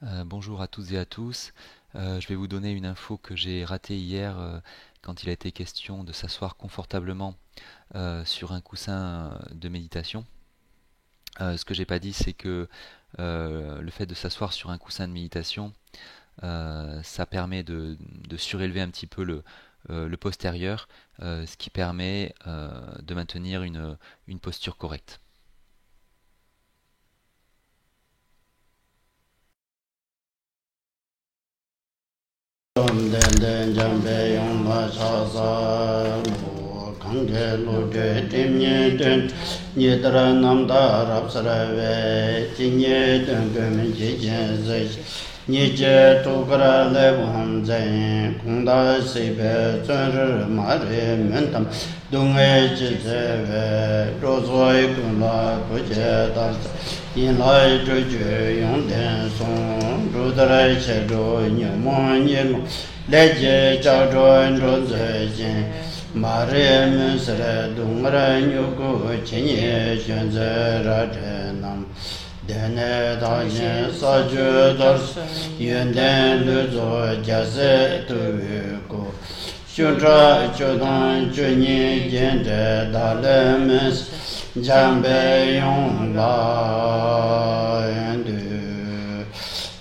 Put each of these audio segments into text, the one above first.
Bonjour à toutes et à tous. Je vais vous donner une info que j'ai ratée hier quand il a été question de s'asseoir confortablement sur un coussin de méditation. Ce que j'ai pas dit, c'est que le fait de s'asseoir sur un coussin de méditation, ça permet de surélever un petit peu le postérieur, ce qui permet de maintenir une posture correcte. Den den jambe yong ba cha sa lu kang ge lu de tim nye den nye tra nam da rap sra ve chi nye den ge men ji jen zai nye je tu gra le wang zai kong da si be zhen ri ma re men tam dung e ji ze ve ro zoi kong la ku je da yin lai zhu ju yong den song zhu de rai che zhu nye mo nye long le je chao zhuan zhu zi jin ma re men se re dung ra nyu gu chen ye xuan zi ra zhe nam den ne da yin sa ju dar yun den lu zu jia se tu yu gu xun cha chu dan chu ni yin zhe da le men jiang bei yong la yan du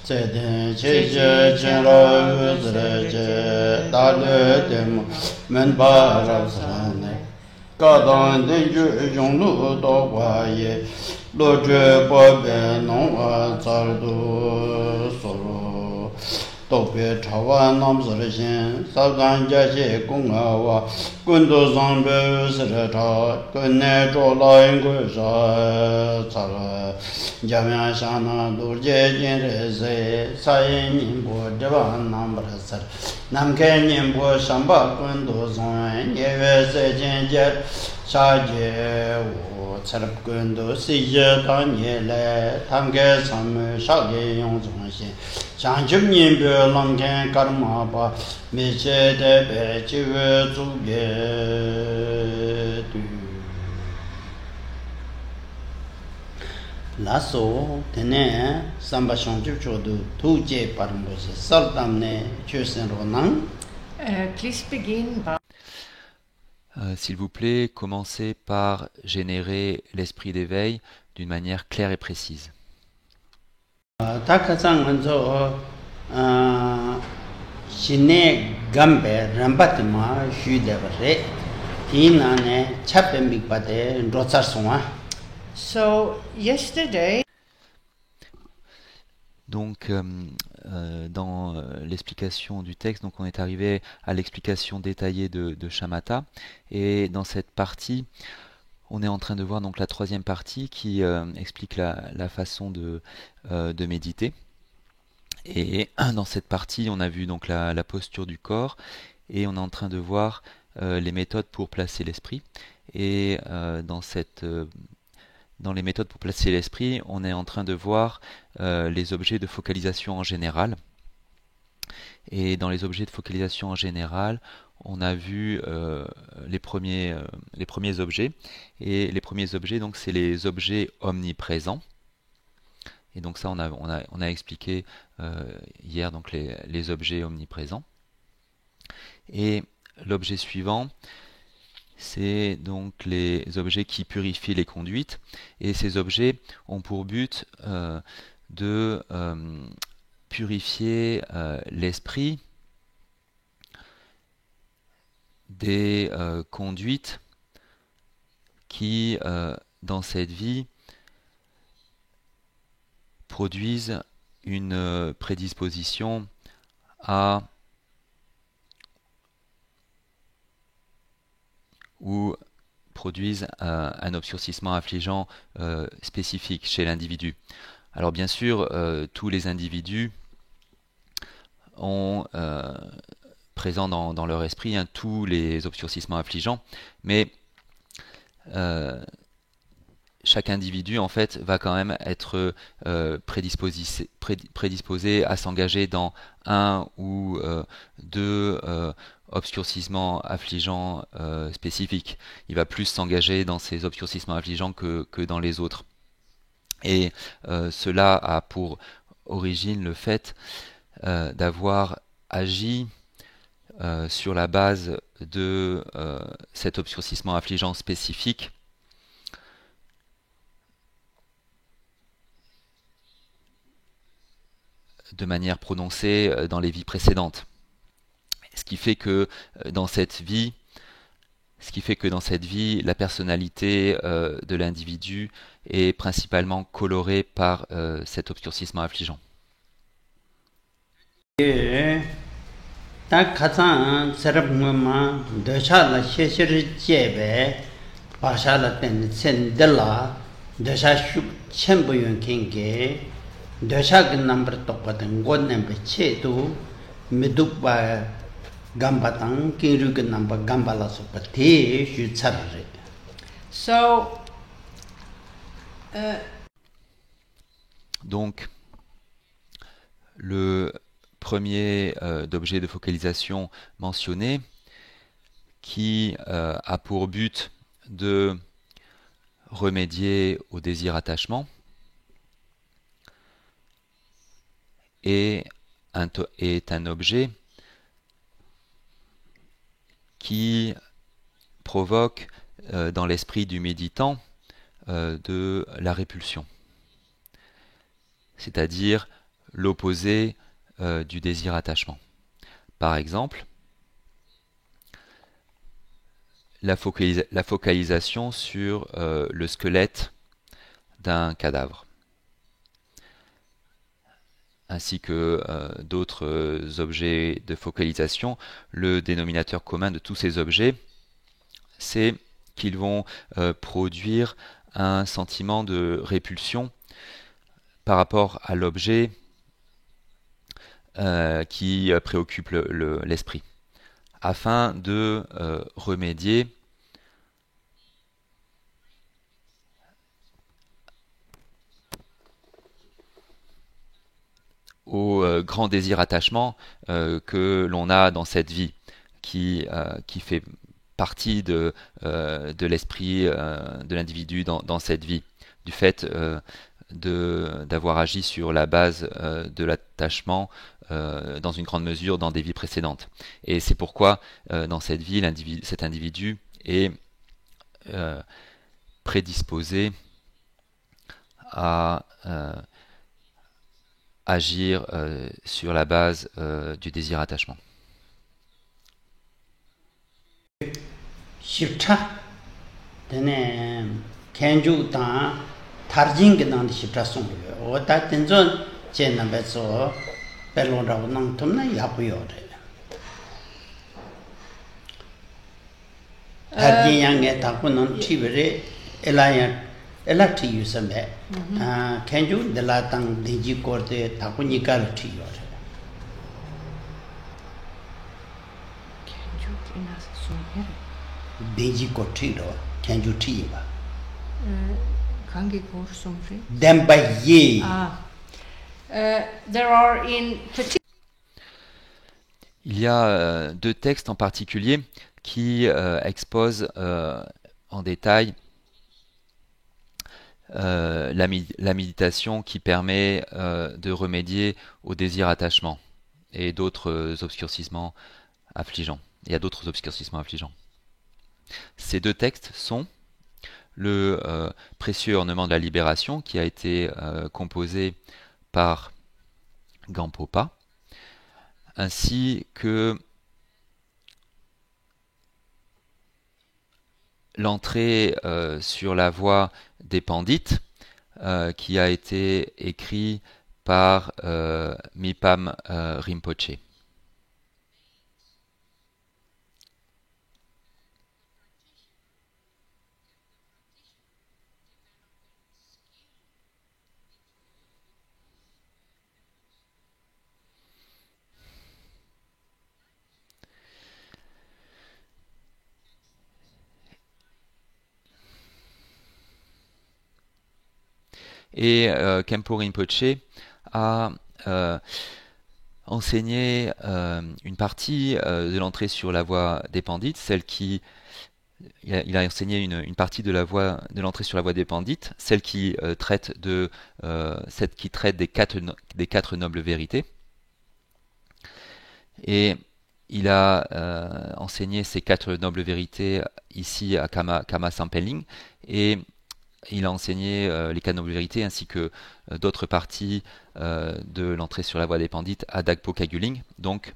zai den qi jie chen la yu zi le jie da le de mu men ba ra sa ne ga dan den ju yong lu do gua ye lu zhe bo be nong wa za du so ru 道别朝完南子的心，少干家些公啊哇，滚到上边是的朝，跟那着老人过啥咋了？家面上那路接近的谁，啥也宁波这帮南不的事，南开宁波上把滚到上，夜月在间接啥节我才了滚到谁接当年来，他们给上面啥给用中心。 장집 님별 랑겐 카르마바 미체데 베치베 주게 라소 테네 삼바숑 집초도 두제 파르모세 설담네 추센로낭 Please begin by S'il vous plaît, commencez par générer l'esprit d'éveil d'une manière claire et précise. 다카상은저 신내 감베 람바트마 슈데버레 디나네 차뱀빅바데 로차송아 so yesterday Donc, dans l'explication du texte, donc on est arrivé à l'explication détaillée de Shamatha, et dans cette partie, on est en train de voir donc la troisième partie qui explique la façon de méditer. Et dans cette partie, on a vu donc la posture du corps, et on est en train de voir les méthodes pour placer l'esprit. Et dans les méthodes pour placer l'esprit, on est en train de voir les objets de focalisation en général. Et dans les objets de focalisation en général, on a vu les premiers objets. Et les premiers objets, donc, c'est les objets omniprésents. Et donc ça, on a expliqué hier donc les objets omniprésents. Et l'objet suivant, c'est donc les objets qui purifient les conduites. Et ces objets ont pour but de purifier l'esprit des conduites qui, dans cette vie, produisent une prédisposition à ou produisent un obscurcissement affligeant spécifique chez l'individu. Alors bien sûr, tous les individus ont présent dans leur esprit tous les obscurcissements affligeants, mais chaque individu en fait va quand même être prédisposé à s'engager dans un ou deux obscurcissements affligeants spécifiques. Il va plus s'engager dans ces obscurcissements affligeants que dans les autres. Et cela a pour origine le fait d'avoir agi sur la base de cet obscurcissement affligeant spécifique de manière prononcée dans les vies précédentes. Ce qui fait que dans cette vie, la personnalité de l'individu est principalement colorée par cet obscurcissement affligeant. 다 가상 세르브마 더샤라 셰셰르 제베 바샤라 땐 센델라 더샤슈 쳔부윤 킹게 더샤그 넘버 똑바든 godnembe 체도 미둑바 감바당 키르그 넘버 감발라서 파티 슈차르. So, Donc, le premier d'objet de focalisation mentionné, qui a pour but de remédier au désir attachement, est un objet qui provoque dans l'esprit du méditant de la répulsion, c'est-à-dire l'opposé du désir attachement. Par exemple, la focalisation sur le squelette d'un cadavre, ainsi que d'autres objets de focalisation. Le dénominateur commun de tous ces objets, c'est qu'ils vont produire un sentiment de répulsion par rapport à l'objet qui préoccupe l'esprit, afin de remédier au grand désir attachement que l'on a dans cette vie, qui fait partie de l'esprit de l'individu dans cette vie, du fait d'avoir agi sur la base de l'attachement dans une grande mesure dans des vies précédentes. Et c'est pourquoi dans cette vie, cet individu est prédisposé à agir sur la base du désir attachement. 십차 되네 캔주다 타르징게 난데 십차 송고요. 오다 텐존 제나베서 벨로라고 낭톰나 야부요래. 타르징양에 타고는 티베레 엘라티 유스메 캔주 델라당 디지 코르데 타고니갈 티요래. Deji Kotiro, can you tiba? Kangi Korsumri. Demba ye. There are in particular. Il y a deux textes en particulier qui exposent en détail la méditation qui permet de remédier au désir attachement et d'autres obscurcissements affligeants. Il y a d'autres obscurcissements affligeants. Ces deux textes sont le précieux ornement de la libération qui a été composé par Gampopa, ainsi que l'entrée sur la voie des Pandites qui a été écrit par Mipam Rinpoche. Et Khenpo Rinpoche a enseigné une partie de l'entrée sur la voie des Pandites, celle qui il a enseigné une partie de de l'entrée sur la voie des Pandits, celle qui traite des quatre nobles vérités. Et il a enseigné ces quatre nobles vérités ici à Kama Sampeling, et il a enseigné les quatre nobles vérités ainsi que d'autres parties de l'entrée sur la voie des Pandits à Dagpo Kagyuling. Donc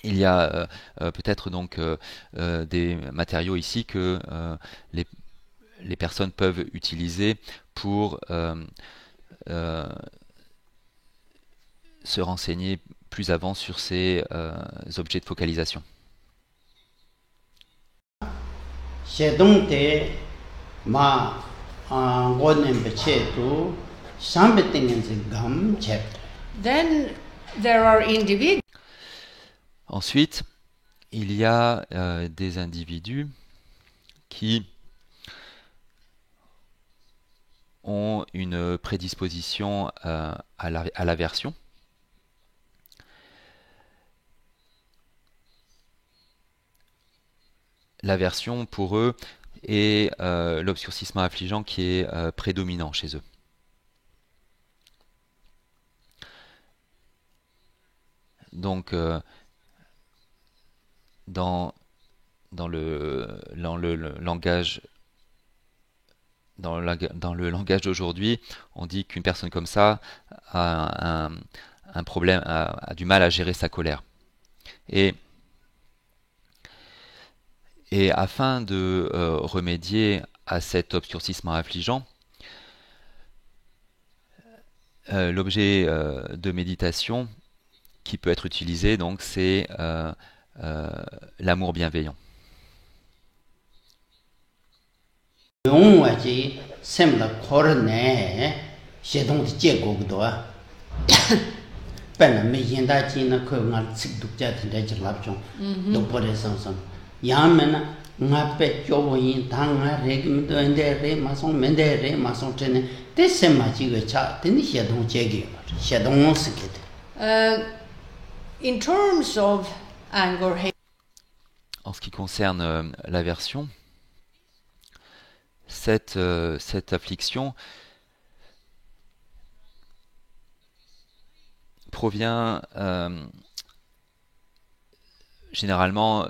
il y a peut-être donc des matériaux ici que les personnes peuvent utiliser pour se renseigner plus avant sur ces objets de focalisation. Shedong te ma ngonen beche tu sambe tingen gam chep. Then there are individuals Ensuite, il y a des individus qui ont une prédisposition à l'aversion. L'aversion, pour eux, est l'obscurcissement affligeant qui est prédominant chez eux. Donc, dans le langage d'aujourd'hui, on dit qu'une personne comme ça a un problème, a du mal à gérer sa colère. Et afin de remédier à cet obscurcissement affligeant, l'objet de méditation qui peut être utilisé, donc, c'est l'amour bienveillant. in terms of anger, hate. En ce qui concerne l'aversion, cette affliction provient généralement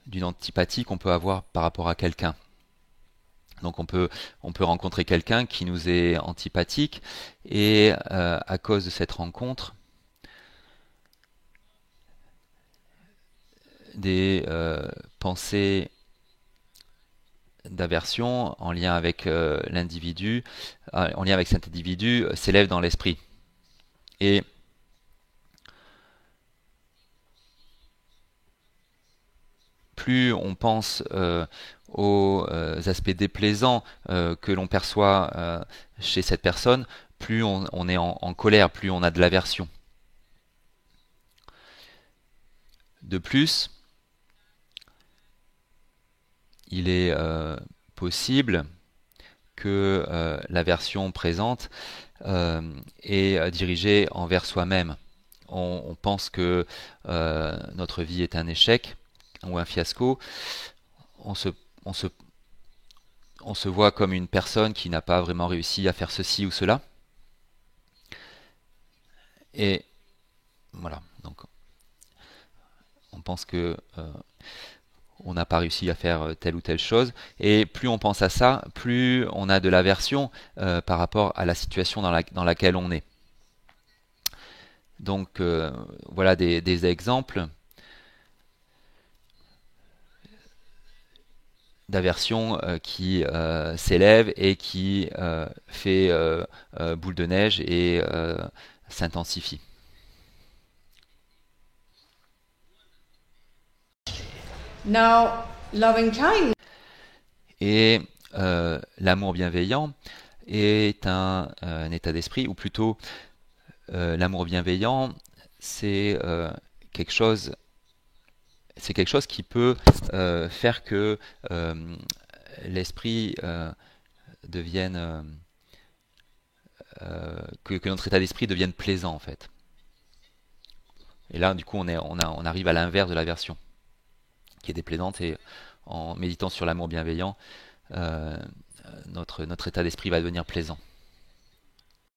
d'une antipathie qu'on peut avoir par rapport à quelqu'un. Donc on peut rencontrer quelqu'un qui nous est antipathique, et à cause de cette rencontre, des pensées d'aversion en lien avec l'individu, en lien avec cet individu, s'élèvent dans l'esprit. Et plus on pense aux aspects déplaisants que l'on perçoit chez cette personne, plus on est en colère, plus on a de l'aversion. De plus, il est possible que l'aversion présente est dirigée envers soi-même. On pense que notre vie est un échec ou un fiasco. On se voit comme une personne qui n'a pas vraiment réussi à faire ceci ou cela. Et voilà, donc on pense que on n'a pas réussi à faire telle ou telle chose, et plus on pense à ça, plus on a de l'aversion par rapport à la situation dans laquelle on est. Donc voilà des exemples d'aversion qui s'élève et qui fait boule de neige et s'intensifie. Now, loving kindness. Et l'amour bienveillant est un état d'esprit, ou plutôt l'amour bienveillant, c'est quelque chose qui peut faire que l'esprit devienne que notre état d'esprit devienne plaisant, en fait. Et là, du coup, on arrive à l'inverse de l'aversion, qui est déplaisante, et en méditant sur l'amour bienveillant, euh, notre état d'esprit va devenir plaisant.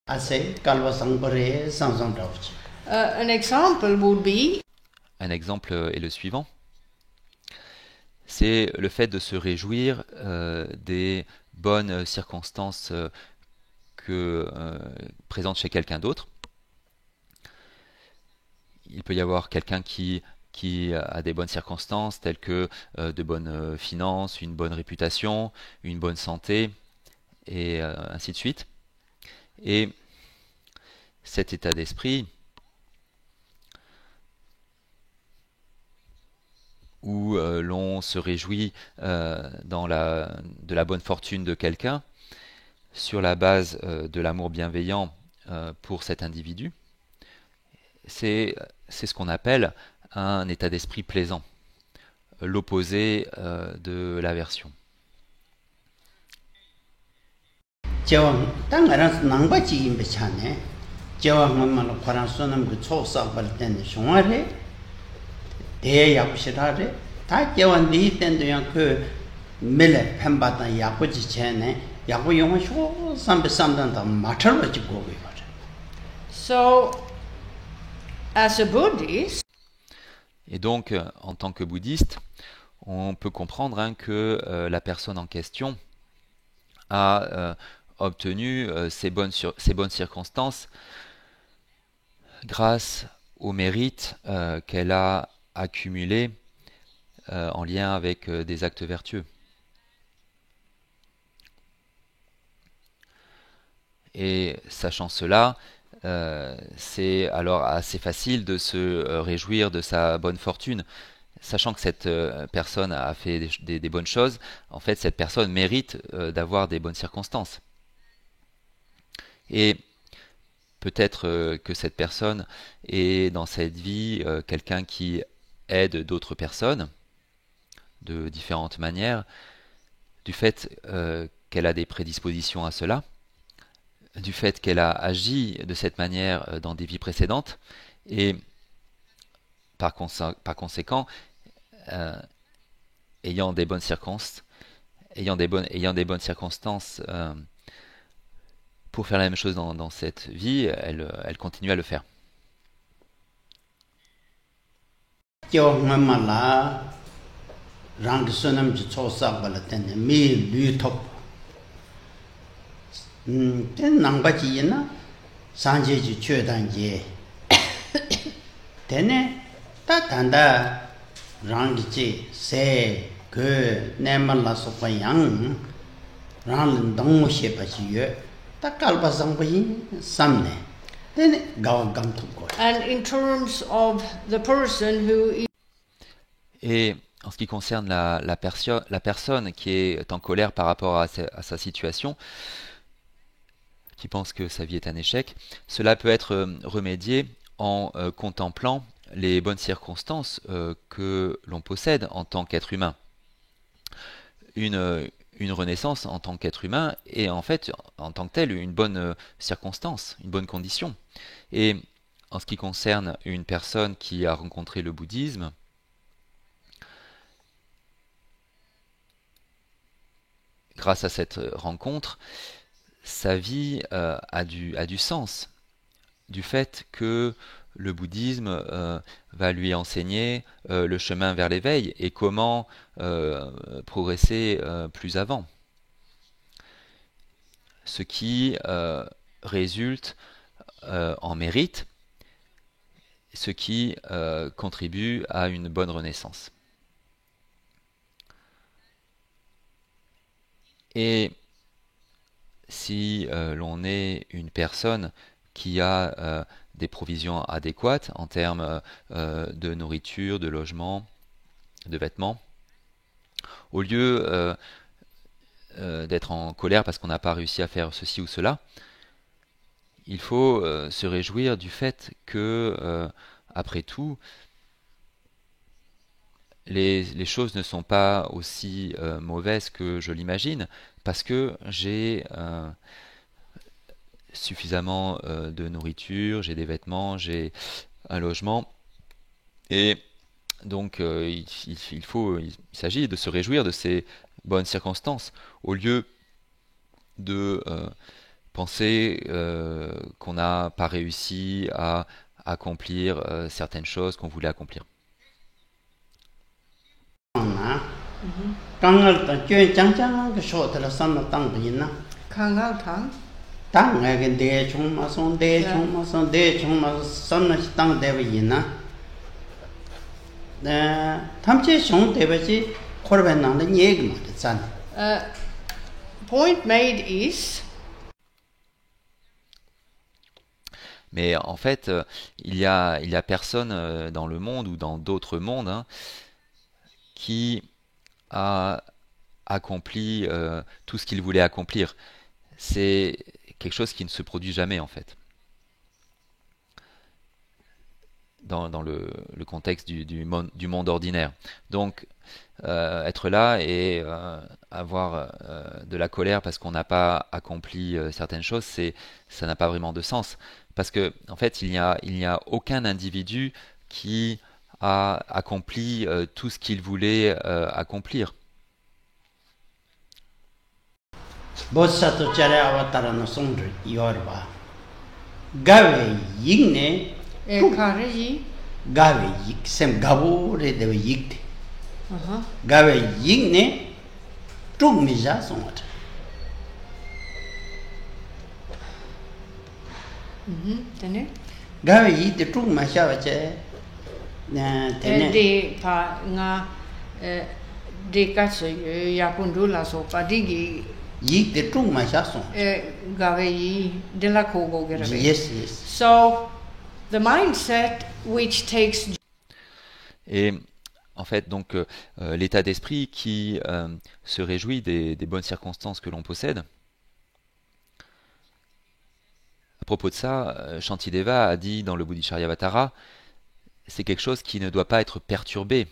Ase kalwa sangbore samsam ravchi. An example would be Un exemple est le suivant. C'est le fait de se réjouir des bonnes circonstances présentes chez quelqu'un d'autre. Il peut y avoir quelqu'un qui a des bonnes circonstances, telles que de bonnes finances, une bonne réputation, une bonne santé, et ainsi de suite. Et cet état d'esprit, où l'on se réjouit de la bonne fortune de quelqu'un, sur la base de l'amour bienveillant pour cet individu, c'est ce qu'on appelle un état d'esprit plaisant, l'opposé de l'aversion. Jewang tang aran nangba chi imbe chane. Jewang mamalo kwaran sonam gu chosa bal ten shongare. De yapshirare. Ta jewang di ten do yang ke mele pemba ta yapu chi chene. Yapu yong sho sambe samdan ta matarwa chi gobe bare. so. As a Buddhist, Et donc, en tant que bouddhiste, on peut comprendre que la personne en question a obtenu ces bonnes circonstances grâce au mérite qu'elle a accumulé en lien avec des actes vertueux. Et sachant cela, c'est alors assez facile de se réjouir de sa bonne fortune. Sachant que cette personne a fait des bonnes choses, en fait cette personne mérite d'avoir des bonnes circonstances. Et peut-être que cette personne est dans cette vie quelqu'un qui aide d'autres personnes de différentes manières, du fait qu'elle a des prédispositions à cela, du fait qu'elle a agi de cette manière dans des vies précédentes, et par conséquent, ayant des bonnes circonstances, pour faire la même chose dans cette vie, elle continue à le faire. Jewang mamala rang sonam chi chosa bal ten mi lu top. Ten nangba chi yina sanje chi chö dan je. Tene ta tanda rang chi se ge nemala so pa yang rang dong she pa chi ye ta kalba sang pa yin samne. Tene gawa gam tu ko. and in terms of the person who is Et en ce qui concerne la personne qui est en colère par rapport à sa situation, qui pense que sa vie est un échec, cela peut être remédié en contemplant les bonnes circonstances que l'on possède en tant qu'être humain. Une renaissance en tant qu'être humain est en fait, en tant que telle, une bonne circonstance, une bonne condition. Et en ce qui concerne une personne qui a rencontré le bouddhisme, grâce à cette rencontre, sa vie a du sens, du fait que le bouddhisme va lui enseigner le chemin vers l'éveil et comment progresser plus avant. Ce qui résulte en mérite, ce qui contribue à une bonne renaissance. Et si l'on est une personne qui a des provisions adéquates en termes de nourriture, de logement, de vêtements, au lieu d'être en colère parce qu'on n'a pas réussi à faire ceci ou cela, il faut se réjouir du fait que, après tout, les choses ne sont pas aussi mauvaises que je l'imagine, parce que j'ai suffisamment de nourriture, j'ai des vêtements, j'ai un logement, Et donc il s'agit de se réjouir de ces bonnes circonstances, au lieu de penser qu'on n'a pas réussi à accomplir certaines choses qu'on voulait accomplir. 강을 쥐 짱짱 그 쇼들 선나 땅도 있나 Kangaltang. 땅에 대충 마선 대충 마선 선나 땅 대비 있나 네 탐지 종 대비지 코르벤나는 얘기 못 했잖아 Point made is Mais en fait, il y a personne dans le monde ou dans d'autres mondes hein, qui a accompli tout ce qu'il voulait accomplir. C'est quelque chose qui ne se produit jamais en fait, dans le contexte du monde ordinaire. Donc, être là et avoir de la colère parce qu'on n'a pas accompli certaines choses, ça n'a pas vraiment de sens. Parce que, en fait, il n'y a aucun individu qui a accompli tout ce qu'il voulait accomplir. 보사도 자래 아바타라는 송들 이어봐 가베 익네 Kareji. 가베 익셈 가보레 되어 익대 Uh-huh. 가베 익네 쭉미자 송어다 Tene. 가베 이때 쭉 마셔와체 네 되네 De pa nga de katsu yapundula so padigi 이때 쭉 마셔송 gaveyi de la kogo gerave. yes yes So the mindset which takes Et en fait, donc, l'état d'esprit qui se réjouit des bonnes circonstances que l'on possède. À propos de ça, Shantideva a dit dans le Bodhicharyavatara, c'est quelque chose qui ne doit pas être perturbé.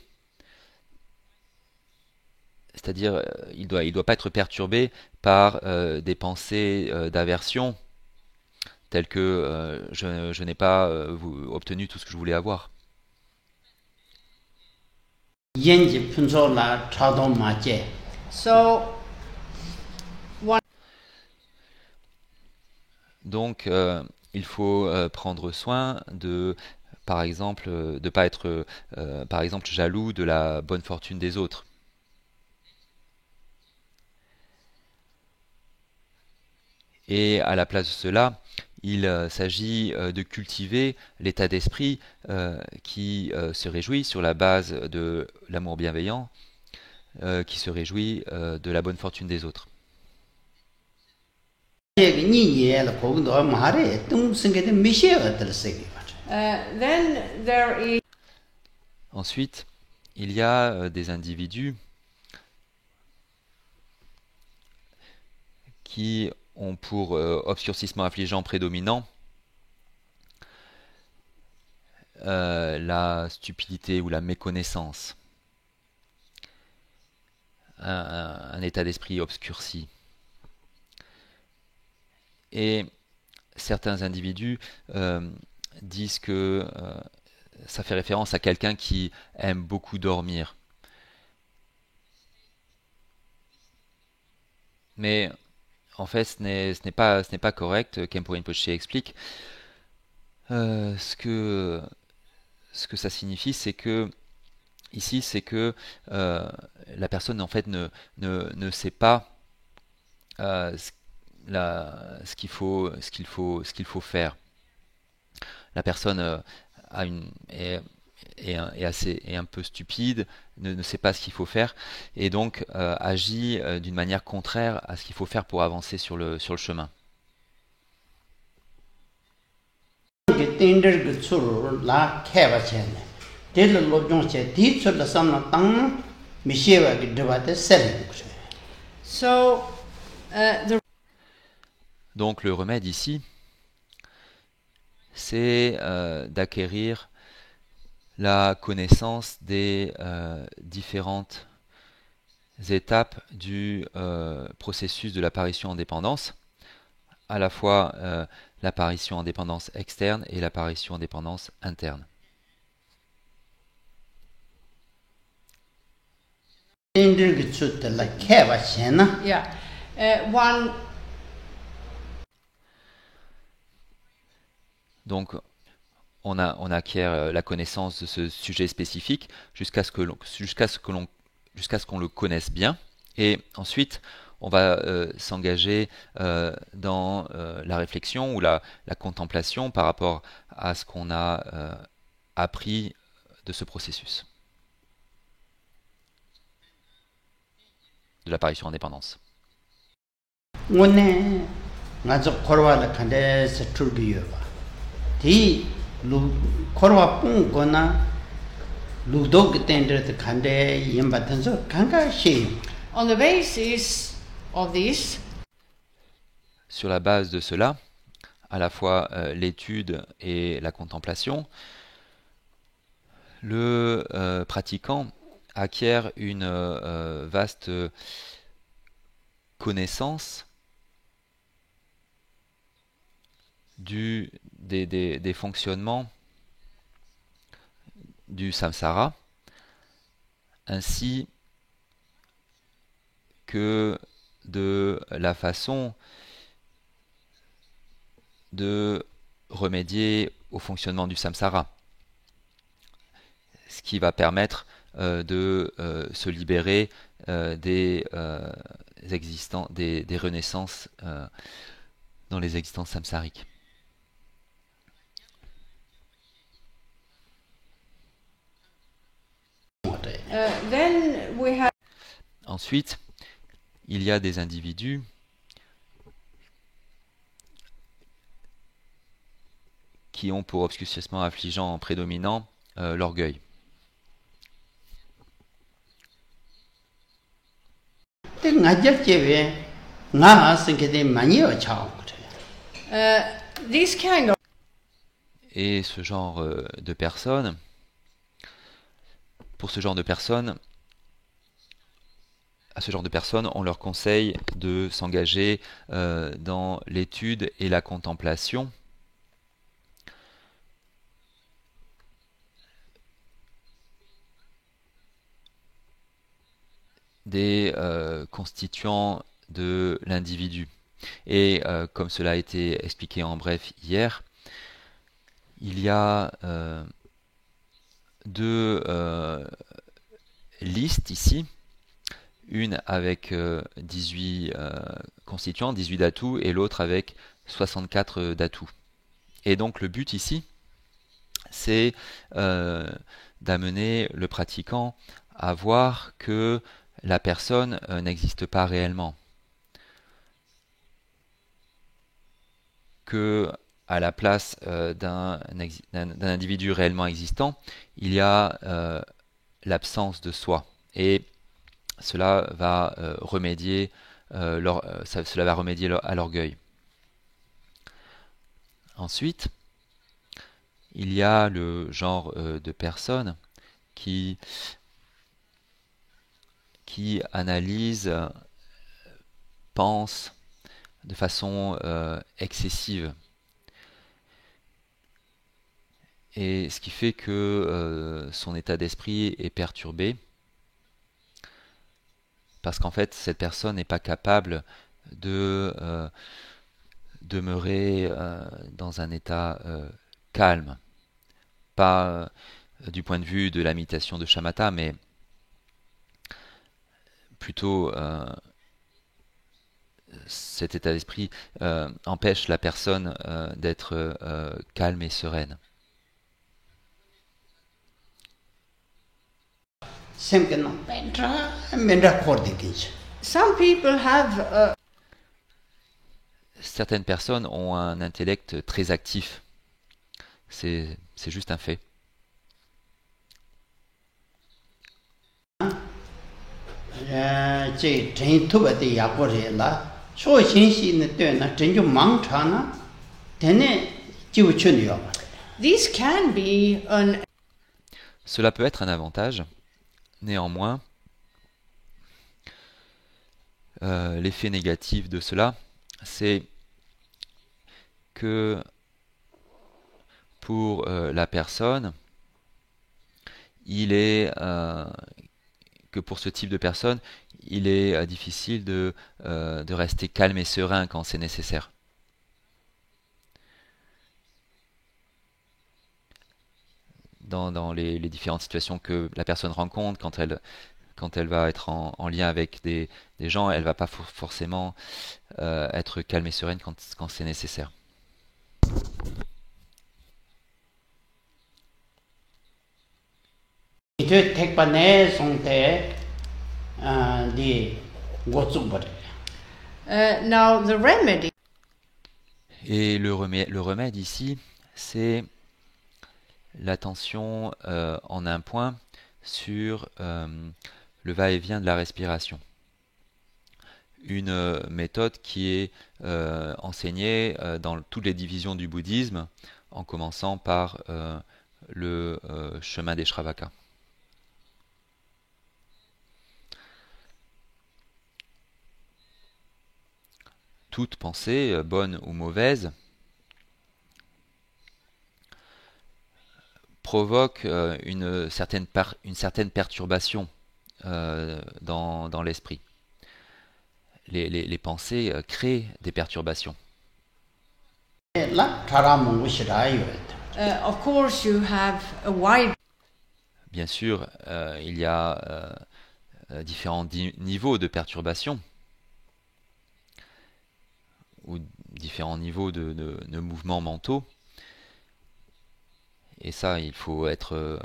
C'est-à-dire, il doit pas être perturbé par des pensées d'aversion, telles que je n'ai pas obtenu tout ce que je voulais avoir. 연지 분소라 차도 맞제 so Donc, il faut prendre soin de, par exemple, de pas être, par exemple, jaloux de la bonne fortune des autres. Et à la place de cela, il s'agit de cultiver l'état d'esprit qui se réjouit sur la base de l'amour bienveillant, qui se réjouit de la bonne fortune des autres. 니예라 거기도 말해 뚱승게데 미셔가 들세게 then there is Ensuite, il y a des individus qui ont pour obscurcissement affligeant prédominant la stupidité ou la méconnaissance, un état d'esprit obscurci. Et certains individus disent que ça fait référence à quelqu'un qui aime beaucoup dormir. Mais en fait, ce n'est pas correct. Khenpo Rinpoche explique ce que ça signifie, c'est que ici, c'est que la personne en fait ne sait pas ce qu'il faut faire. La personne est un peu stupide, ne sait pas ce qu'il faut faire, et donc agit d'une manière contraire à ce qu'il faut faire pour avancer sur le chemin. so the Donc le remède ici, c'est d'acquérir la connaissance des différentes étapes du processus de l'apparition en dépendance, à la fois l'apparition en dépendance externe et l'apparition en dépendance interne. 인들 그추들 캐바 셴나 Yeah. One Donc, on acquiert la connaissance de ce sujet spécifique jusqu'à ce qu'on le connaisse bien. Et ensuite, on va s'engager dans la réflexion ou la contemplation par rapport à ce qu'on a appris de ce processus de l'apparition en dépendance. 오늘 ngazo korwala khande se turbiyo ba di lu korwa pung gona lu dog tender the khande yimba tanzo kanga shi on the basis of this, Sur la base de cela, à la fois l'étude et la contemplation, le pratiquant acquiert une vaste connaissance des fonctionnements du samsara, ainsi que de la façon de remédier au fonctionnement du samsara, ce qui va permettre de se libérer des renaissances dans les existences samsariques. then we have Ensuite, il y a des individus qui ont pour obscurcissement affligeant prédominant l'orgueil. te ngajak jewe nga singede maniyo chao this kind of Et ce genre de personnes, pour ce genre de personnes, à ce genre de personnes, on leur conseille de s'engager dans l'étude et la contemplation des constituants de l'individu. Et comme cela a été expliqué en bref hier, il y a deux listes ici, une avec 18 constituants, 18 dhatu, et l'autre avec 64 dhatu. Et donc le but ici, c'est d'amener le pratiquant à voir que la personne n'existe pas réellement. Que à la place d'un individu réellement existant, il y a l'absence de soi. Et cela va remédier à l'orgueil. Ensuite, il y a le genre de personnes qui analysent, pensent de façon excessive. Et ce qui fait que son état d'esprit est perturbé, parce qu'en fait, cette personne n'est pas capable de demeurer dans un état calme. Pas du point de vue de la méditation de shamatha, mais plutôt cet état d'esprit empêche la personne d'être calme et sereine. some people have Certaines personnes ont un intellect très actif. C'est juste un fait. this can be an Cela peut être un avantage. Néanmoins, l'effet négatif de cela, c'est que pour la personne, il est que pour ce type de personne, il est difficile de rester calme et serein quand c'est nécessaire. Dans les différentes situations que la personne rencontre, quand elle va être en lien avec des gens, elle va pas forcément être calme et sereine quand c'est nécessaire. Now, the remedy Et le remède ici, c'est l'attention en un point sur le va-et-vient de la respiration. Une méthode qui est enseignée dans toutes les divisions du bouddhisme, en commençant par le chemin des Shravakas. Toute pensée, bonne ou mauvaise, provoque une certaine perturbation dans l'esprit. Les pensées créent des perturbations. of course, you have a wide Bien sûr, il y a différents niveaux de perturbation ou différents niveaux de mouvements mentaux. Et ça, il faut être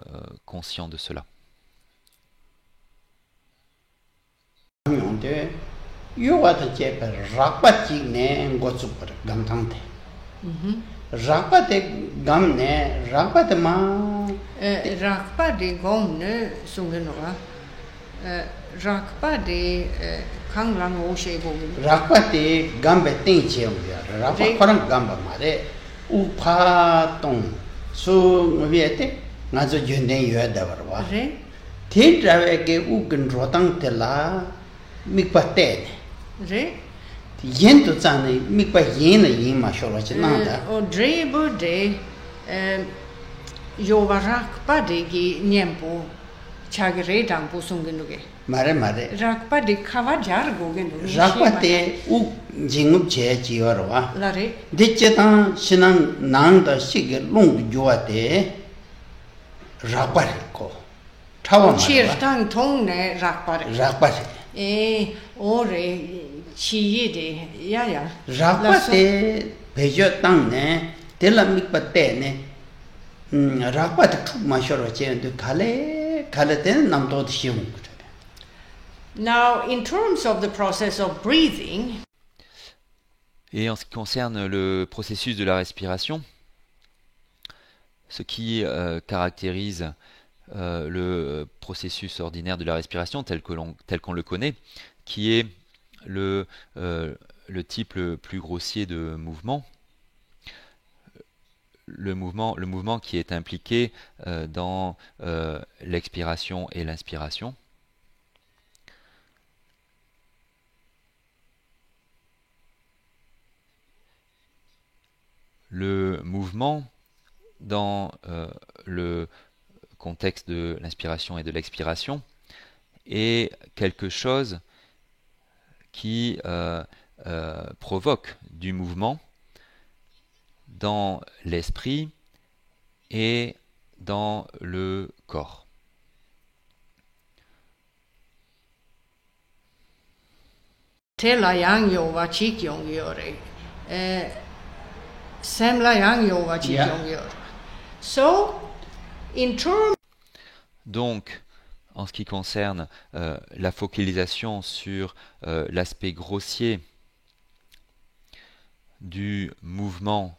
conscient de cela. rakpa de gomne sungenora. Rakpa de kanglang oshe gomne. Rakpati gambe tingche rakpa parang gamba mare upa tong su viete ngazo yune yada barwa te trave ke ukin rotang tela mikpa te Re yen to tsane mikpa yen yin ma shola chinanda o drebo de yova rakpa de gi nyempo chagre dang po sungenuge. mare Rakpa de kawa jar gogenu. rakpati u jingup che jiwarwa Lare de chetan sinang nang da sige long juate rakpa ko tawa chir mare tang tong ne rakpa re. rakpa ore chi yi de ya rakpati bejo tang ne tela mikpa te ne rakpati chuk ma shorwa che de kale ten nam do shiung. Now, in terms of the process of breathing, Et en ce qui concerne le processus de la respiration, ce qui caractérise le processus ordinaire de la respiration tel qu'on le connaît, qui est le type le plus grossier de mouvement, le mouvement qui est impliqué dans l'expiration et l'inspiration. Le mouvement dans le contexte de l'inspiration et de l'expiration est quelque chose qui provoque du mouvement dans l'esprit et dans le corps. tela yang yo wa chi kyong yore. Semla yang yo wa chi kyong yore. So, in terms Donc, en ce qui concerne la focalisation sur l'aspect grossier du mouvement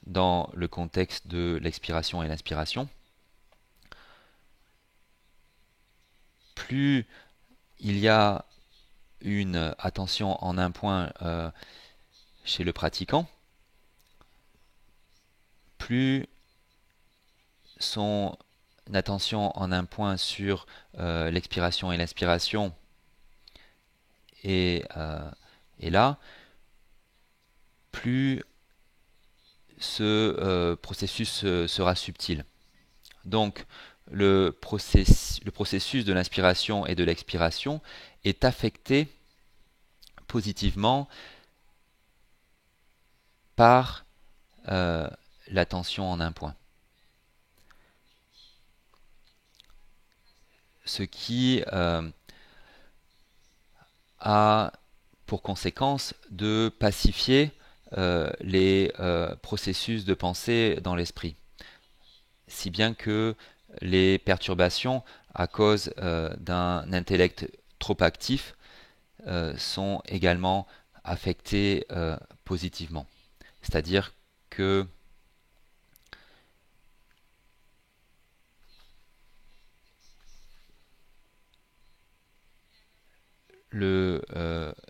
dans le contexte de l'expiration et l'inspiration, plus il y a une attention en un point chez le pratiquant, plus son attention en un point sur l'expiration et l'inspiration est là, plus ce processus sera subtil. Donc, le processus de l'inspiration et de l'expiration est affecté positivement par l'attention en un point. Ce qui a pour conséquence de pacifier les processus de pensée dans l'esprit, si bien que les perturbations à cause d'un intellect trop actif sont également affectées positivement. C'est-à-dire que le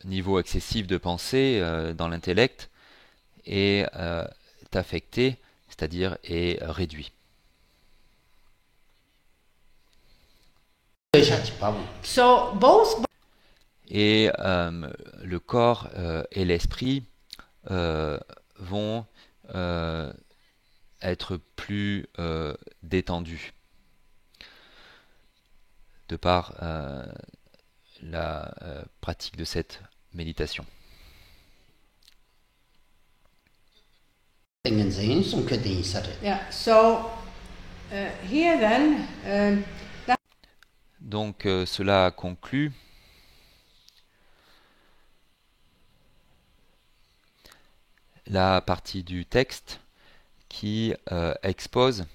niveau excessif de pensée dans l'intellect est affecté, c'est-à-dire est réduit. So both Et le corps et l'esprit vont être plus détendus de par la pratique de cette méditation. yeah. So here then. Donc cela conclut la partie du texte qui expose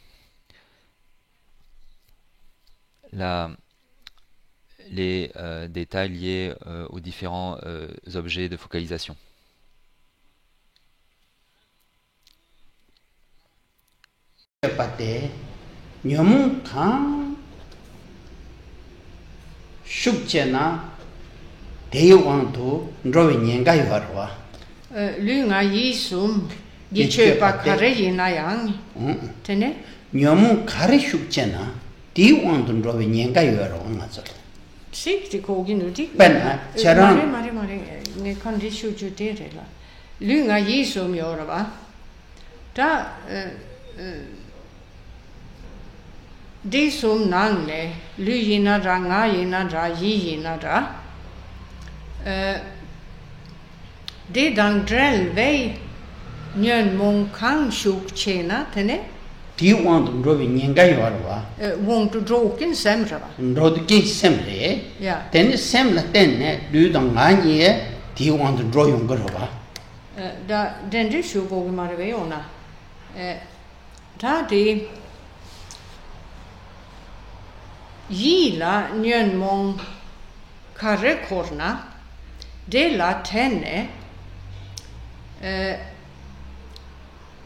les détails liés aux différents objets de focalisation. Lunga yisum giche pa kare yinayang. Tene? Nyamu kare shukchena diwang rowe nyenga yoro ngazol. Sik di kogi nuti. Ben charan Mare ne kandi shuju tere la. Lunga yisum yoro ba. Ta di sum nang le lu yina ra nga yina ra yi yina ra. De dang drel vei nyen mong kang shuk chena tene diwang rowe nyenga yoro wong to drokin semra ba road ki semle ya ten semla ten lu dang ngani diwang ro yong gro ba da den de shu go ma re ona da de yi la nyen mong kare korna de la tene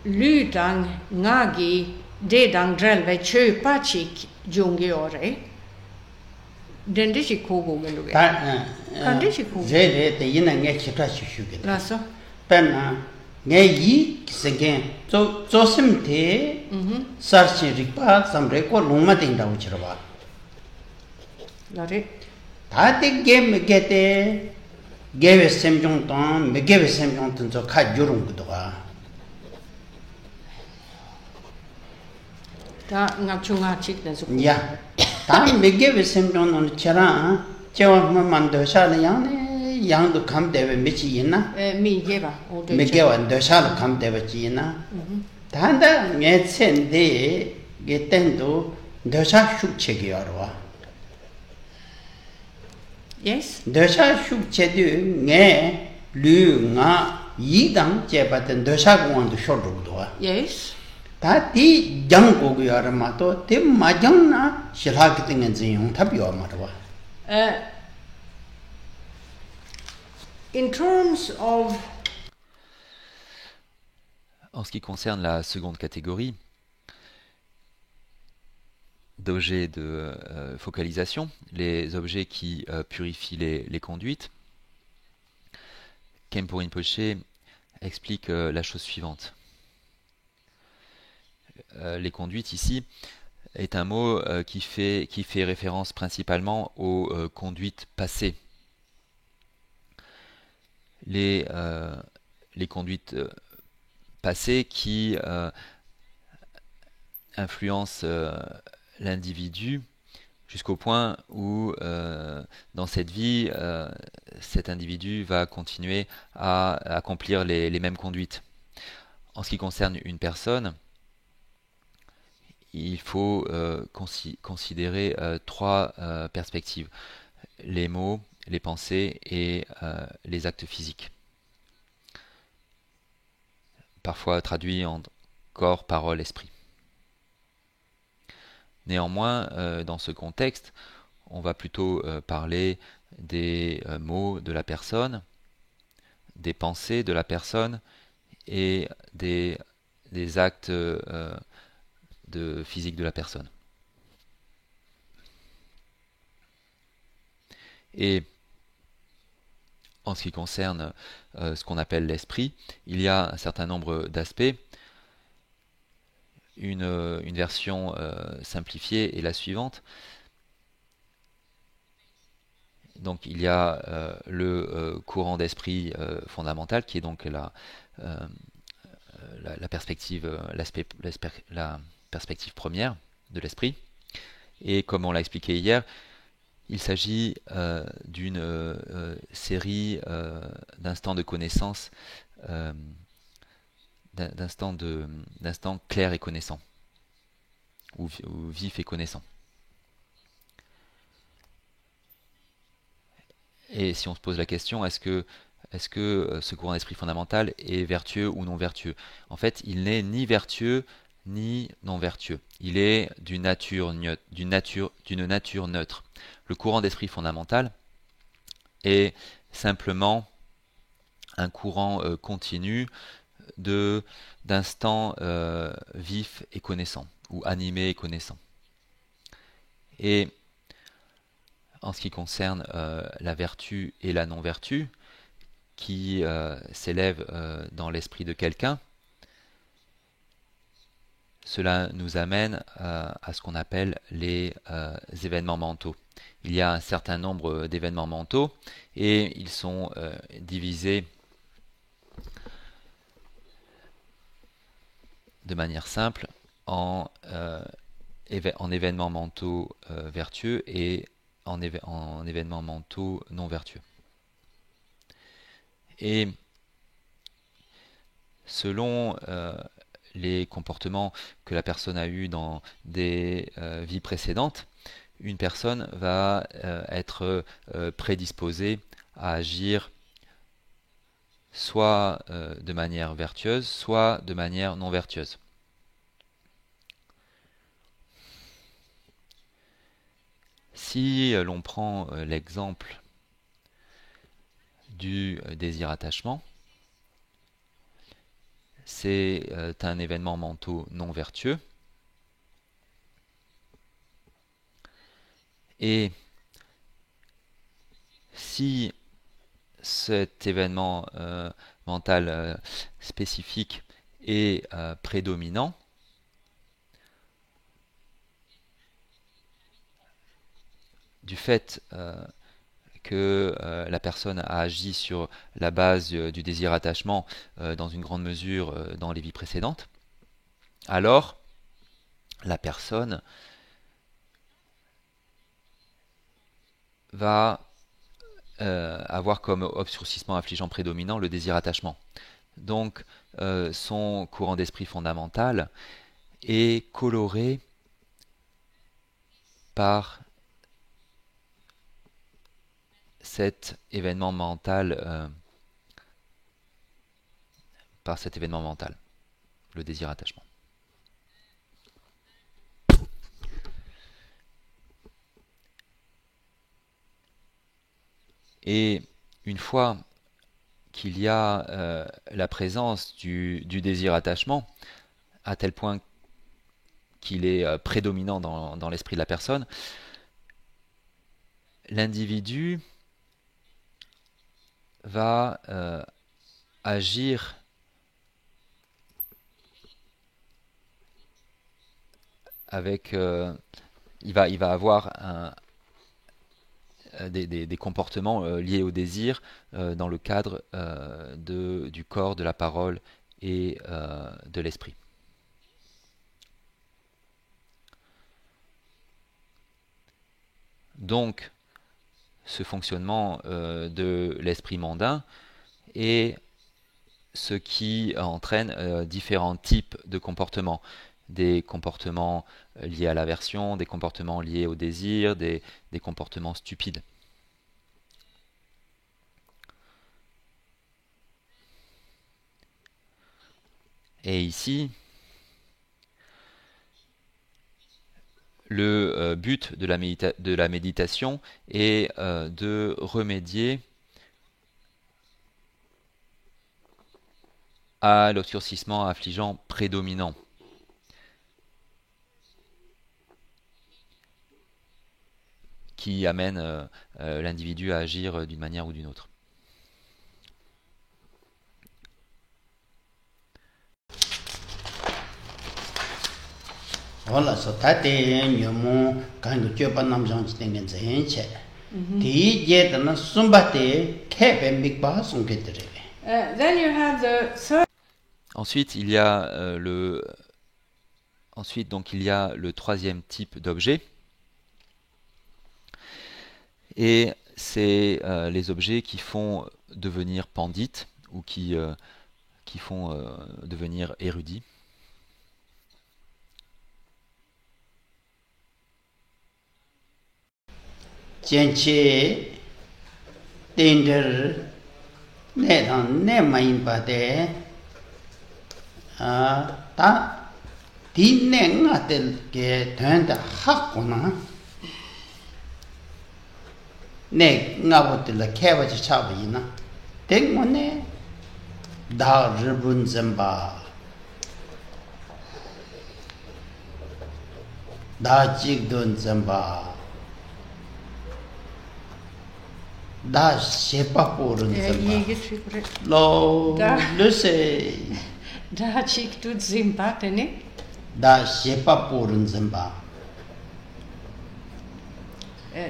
Lydang ngagi dedang drelve köpa chik jungiore. Den det är kogogen du. Kan det är kog. Zele de yina nge chitra shuge. Alltså. Penna nge yi kisegen zo sim te sarchi rikpa samre ko lungma ting da uchirwa. Lare. Ta te game gete geve semjong ton me geve semjong ton zo kha jurung gudwa. Ta ngak chunga chik den so. Ya. Ta me geve semjong non chara chewa ma mando sha la yang ne yang do kam deve me chi yina. Mi geva o de. Me geva ndo sha la kam deve chi yina. Ta nda nge chen de ge ten do ndo sha shuk che ge yarwa. Yes. Dösha shuk chedu nge lu nga yidang chepaten dösha gwandu shorugdwa. Yes. Ta ti jang gogu yarama to te majang na shilhakitingen ziyong tabyo marwa. In terms of En ce qui concerne la seconde catégorie d'objets de focalisation, les objets qui purifient les conduites, Khenpo Rinpoché explique la chose suivante. Les conduites ici est un mot qui fait référence principalement aux conduites passées. Les conduites passées qui influencent l'individu jusqu'au point où dans cette vie, cet individu va continuer à accomplir les mêmes conduites. En ce qui concerne une personne, il faut considérer trois perspectives: les mots, les pensées et les actes physiques, parfois traduits en corps, parole, esprit. Néanmoins, dans ce contexte, on va plutôt parler des mots de la personne, des pensées de la personne et des actes physique de la personne. Et en ce qui concerne ce qu'on appelle l'esprit, il y a un certain nombre d'aspects. Une version simplifiée est la suivante. Donc il y a le courant d'esprit fondamental, qui est donc la perspective, la perspective première de l'esprit. Et comme on l'a expliqué hier, il s'agit d'une série d'instants de connaissance, d'instants clairs et connaissants, ou vifs et connaissants. Et si on se pose la question, est-ce que ce courant d'esprit fondamental est vertueux ou non vertueux? En fait, il n'est ni vertueux ni non vertueux. Il est d'une nature neutre. Le courant d'esprit fondamental est simplement un courant continu d'instants vifs et connaissants, ou animés et connaissants. Et en ce qui concerne la vertu et la non-vertu, qui s'élèvent dans l'esprit de quelqu'un, cela nous amène à ce qu'on appelle les événements mentaux. Il y a un certain nombre d'événements mentaux et ils sont divisés de manière simple en événements mentaux vertueux et en événements mentaux non vertueux. Et selon les comportements que la personne a eus dans des vies précédentes, une personne va être prédisposée à agir soit de manière vertueuse, soit de manière non vertueuse. Si l'on prend l'exemple du désir-attachement, c'est un événement mental non vertueux. Et si cet événement mental spécifique est prédominant, du fait que la personne a agi sur la base du désir-attachement dans une grande mesure dans les vies précédentes, alors la personne va avoir comme obscurcissement affligeant prédominant le désir-attachement. Donc son courant d'esprit fondamental est coloré par cet événement mental, le désir-attachement. Et une fois qu'il y a la présence du désir-attachement, à tel point qu'il est prédominant dans l'esprit de la personne, l'individu va agir avec... il va avoir des comportements liés au désir dans le cadre du corps, de la parole et de l'esprit. Donc, ce fonctionnement de l'esprit mondain est ce qui entraîne différents types de comportements. Des comportements liés à l'aversion, des comportements liés au désir, des comportements stupides. Et ici, le but de la méditation est de remédier à l'obscurcissement affligeant prédominant. Qui amène l'individu à agir d'une manière ou d'une autre. Voilà, so tate nyomo kango chopa namjang chitengen zayenche. Ti yedana sumbate kepe mikba sungketere. Then you have the third. Ensuite, il y a le troisième type d'objet. Et c'est les objets qui font devenir pandit ou qui font devenir érudit. Jenche tender ne dan ne main pate ta di ne ngatel ke tanda hakona ne ngabotel keba chabina tengone da ribun zamba da jigdun zamba da shepa porun zamba lo le se Da chik tut zimpatene. da shepa porun zamba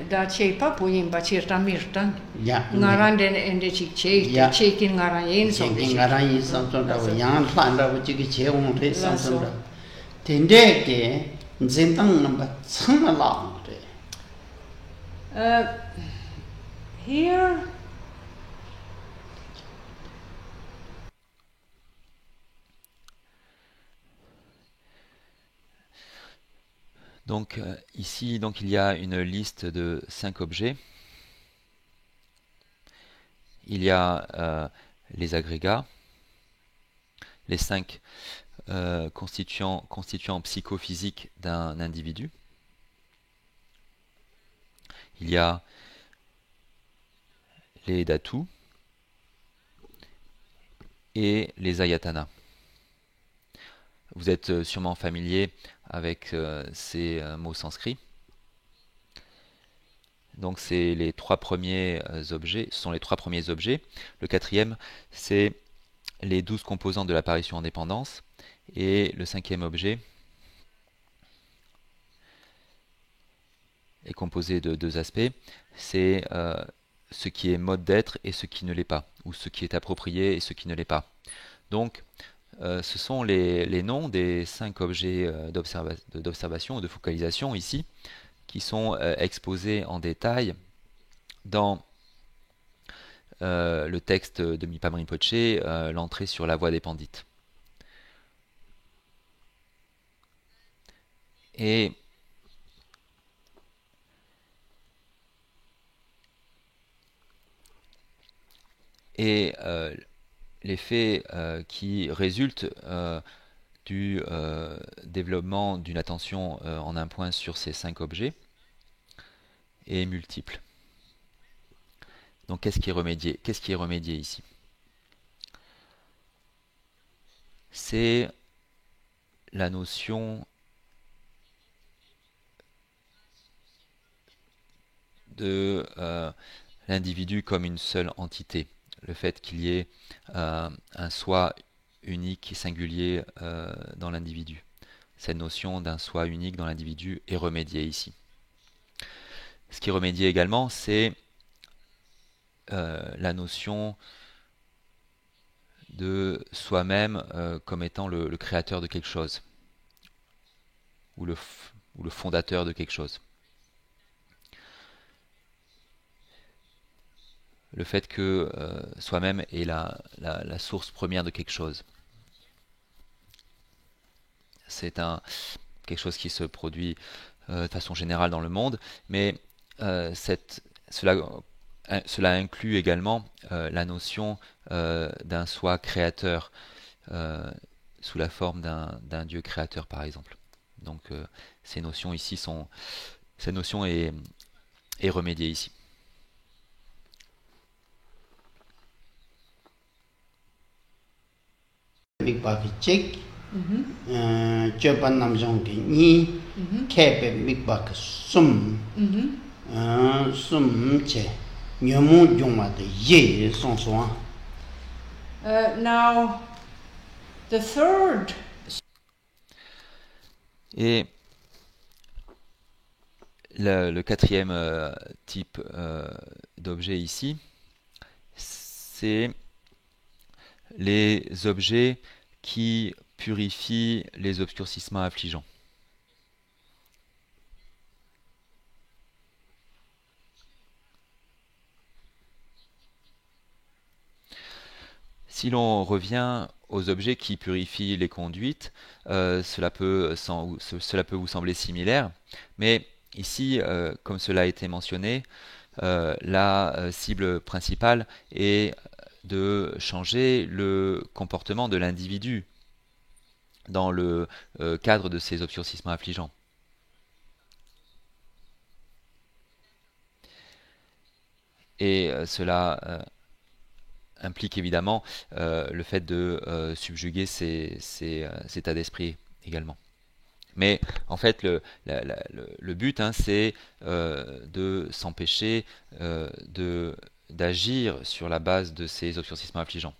Da chepa puyin bachirta mirtan. ya Ngaran den ende chik chek chekin ngaran yen so. chekin ngaran yin samson da yang plan da ji ge che won re samson da tende ke zintang namba chang la Here donc ici il y a une liste de 5 objets. Il y a les agrégats, les 5 constituants psychophysiques d'un individu. Il y a les dhatus et les ayatanas. Vous êtes sûrement familier avec ces mots sanscrits. Donc c'est les 3 premiers objets, ce sont les 3 premiers objets. Le 4e, c'est les 12 composants de l'apparition en dépendance. Et le 5e objet est composé de 2 aspects. C'est ce qui est mode d'être et ce qui ne l'est pas, ou ce qui est approprié et ce qui ne l'est pas. Donc, ce sont les noms des 5 objets d'observation ou de focalisation ici, qui sont exposés en détail dans le texte de Mipa Rinpoché, l'entrée sur la voie des pandits. Et l'effet qui résulte du développement d'une attention en un point sur ces 5 objets est multiple. Donc qu'est-ce qui est remédié ici? C'est la notion de l'individu comme une seule entité. Le fait qu'il y ait un soi unique et singulier dans l'individu. Cette notion d'un soi unique dans l'individu est remédiée ici. Ce qui est remédié également, c'est la notion de soi-même comme étant le créateur de quelque chose, ou le fondateur de quelque chose. le fait que soi-même est la source première de quelque chose. C'est quelque chose qui se produit de façon générale dans le monde, mais cela inclut également la notion d'un soi créateur, sous la forme d'un Dieu créateur par exemple. Donc cette notion est remédiée ici. Now, the third. Et le quatrième type d'objet ici, c'est les objets qui purifient les obscurcissements affligeants. Si l'on revient aux objets qui purifient les conduites, cela peut vous sembler similaire, mais ici, comme cela a été mentionné, la cible principale est de changer le comportement de l'individu dans le cadre de ces obscurcissements affligeants. Et cela implique évidemment le fait de subjuguer ces états d'esprit également. Mais en fait, le but, c'est de s'empêcher d'agir sur la base de ces obscurcissements affligeants.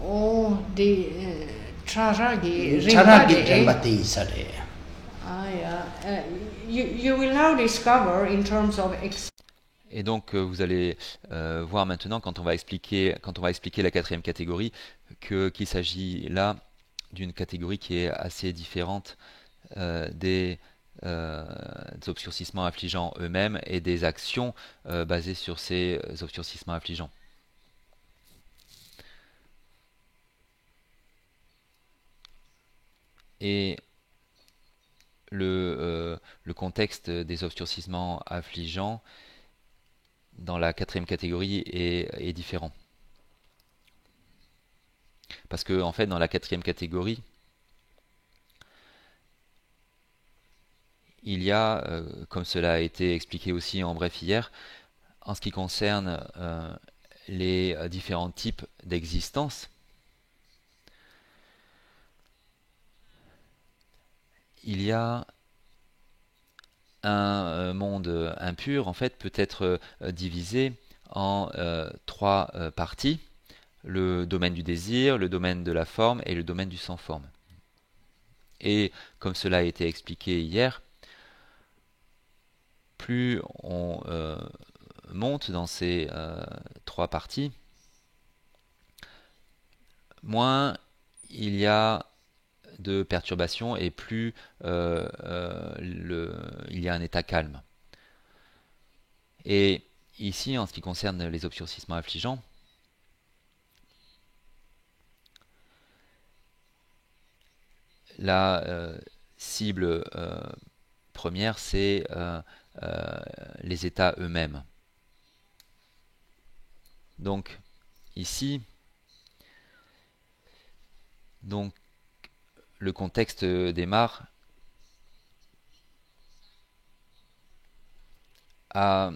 Oh, the charagi. You will now discover in terms of. Et donc vous allez voir maintenant, quand on va expliquer la quatrième catégorie, qu'il s'agit là d'une catégorie qui est assez différente des obscurcissements affligeants eux-mêmes et des actions basées sur ces obscurcissements affligeants. Et le contexte des obscurcissements affligeants dans la quatrième catégorie est différent. Parce que en fait, dans la quatrième catégorie, il y a, comme cela a été expliqué aussi en bref hier, en ce qui concerne les différents types d'existence, il y a un monde impur, en fait, peut être divisé en trois parties: le domaine du désir, le domaine de la forme et le domaine du sans forme. Et comme cela a été expliqué hier, plus on monte dans ces trois parties, moins il y a de perturbation et plus il y a un état calme. Et ici, en ce qui concerne les obscurcissements affligeants, la cible première, c'est les états eux-mêmes. Donc ici, le contexte démarre à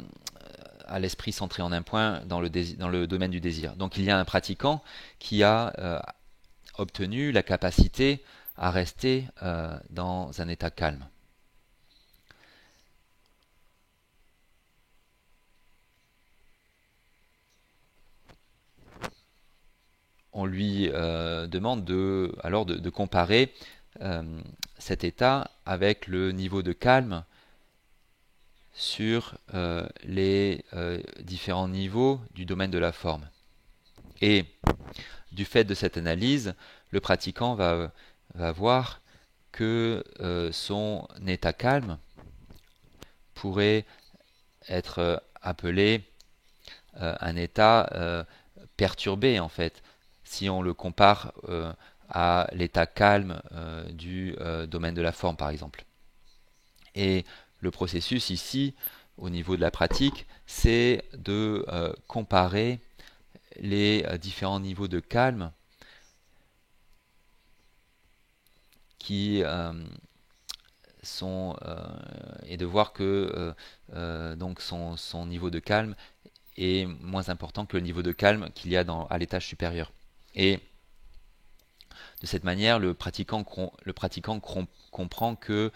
l'esprit centré en un point dans le domaine du désir. Donc il y a un pratiquant qui a obtenu la capacité à rester dans un état calme. On lui demande de comparer cet état avec le niveau de calme sur les différents niveaux du domaine de la forme. Et du fait de cette analyse, le pratiquant va voir que son état calme pourrait être appelé un état perturbé, en fait, si on le compare à l'état calme du domaine de la forme, par exemple. Et le processus ici, au niveau de la pratique, c'est de comparer les différents niveaux de calme qui sont et de voir que donc son niveau de calme est moins important que le niveau de calme qu'il y a à l'étage supérieur. Et de cette manière, le pratiquant comprend que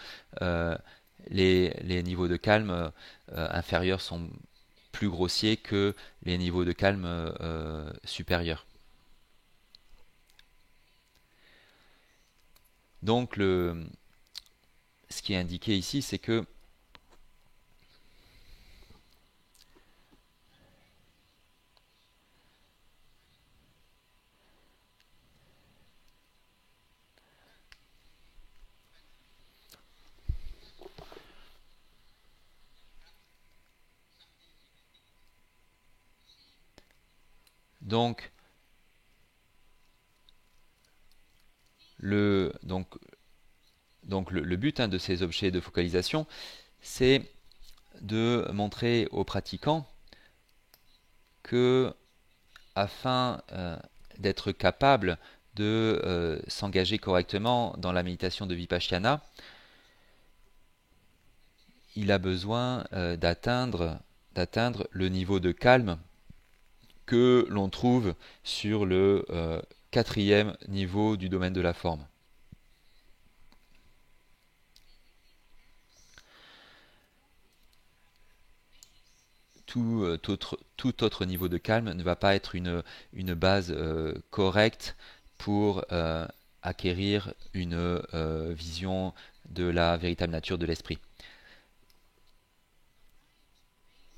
les niveaux de calme inférieurs sont plus grossiers que les niveaux de calme supérieurs. Donc ce qui est indiqué ici, c'est que donc le but de ces objets de focalisation, c'est de montrer aux pratiquants que, afin d'être capable de s'engager correctement dans la méditation de Vipassana, il a besoin d'atteindre le niveau de calme que l'on trouve sur le 4e niveau du domaine de la forme. Tout autre niveau de calme ne va pas être une base correcte pour acquérir une vision de la véritable nature de l'esprit.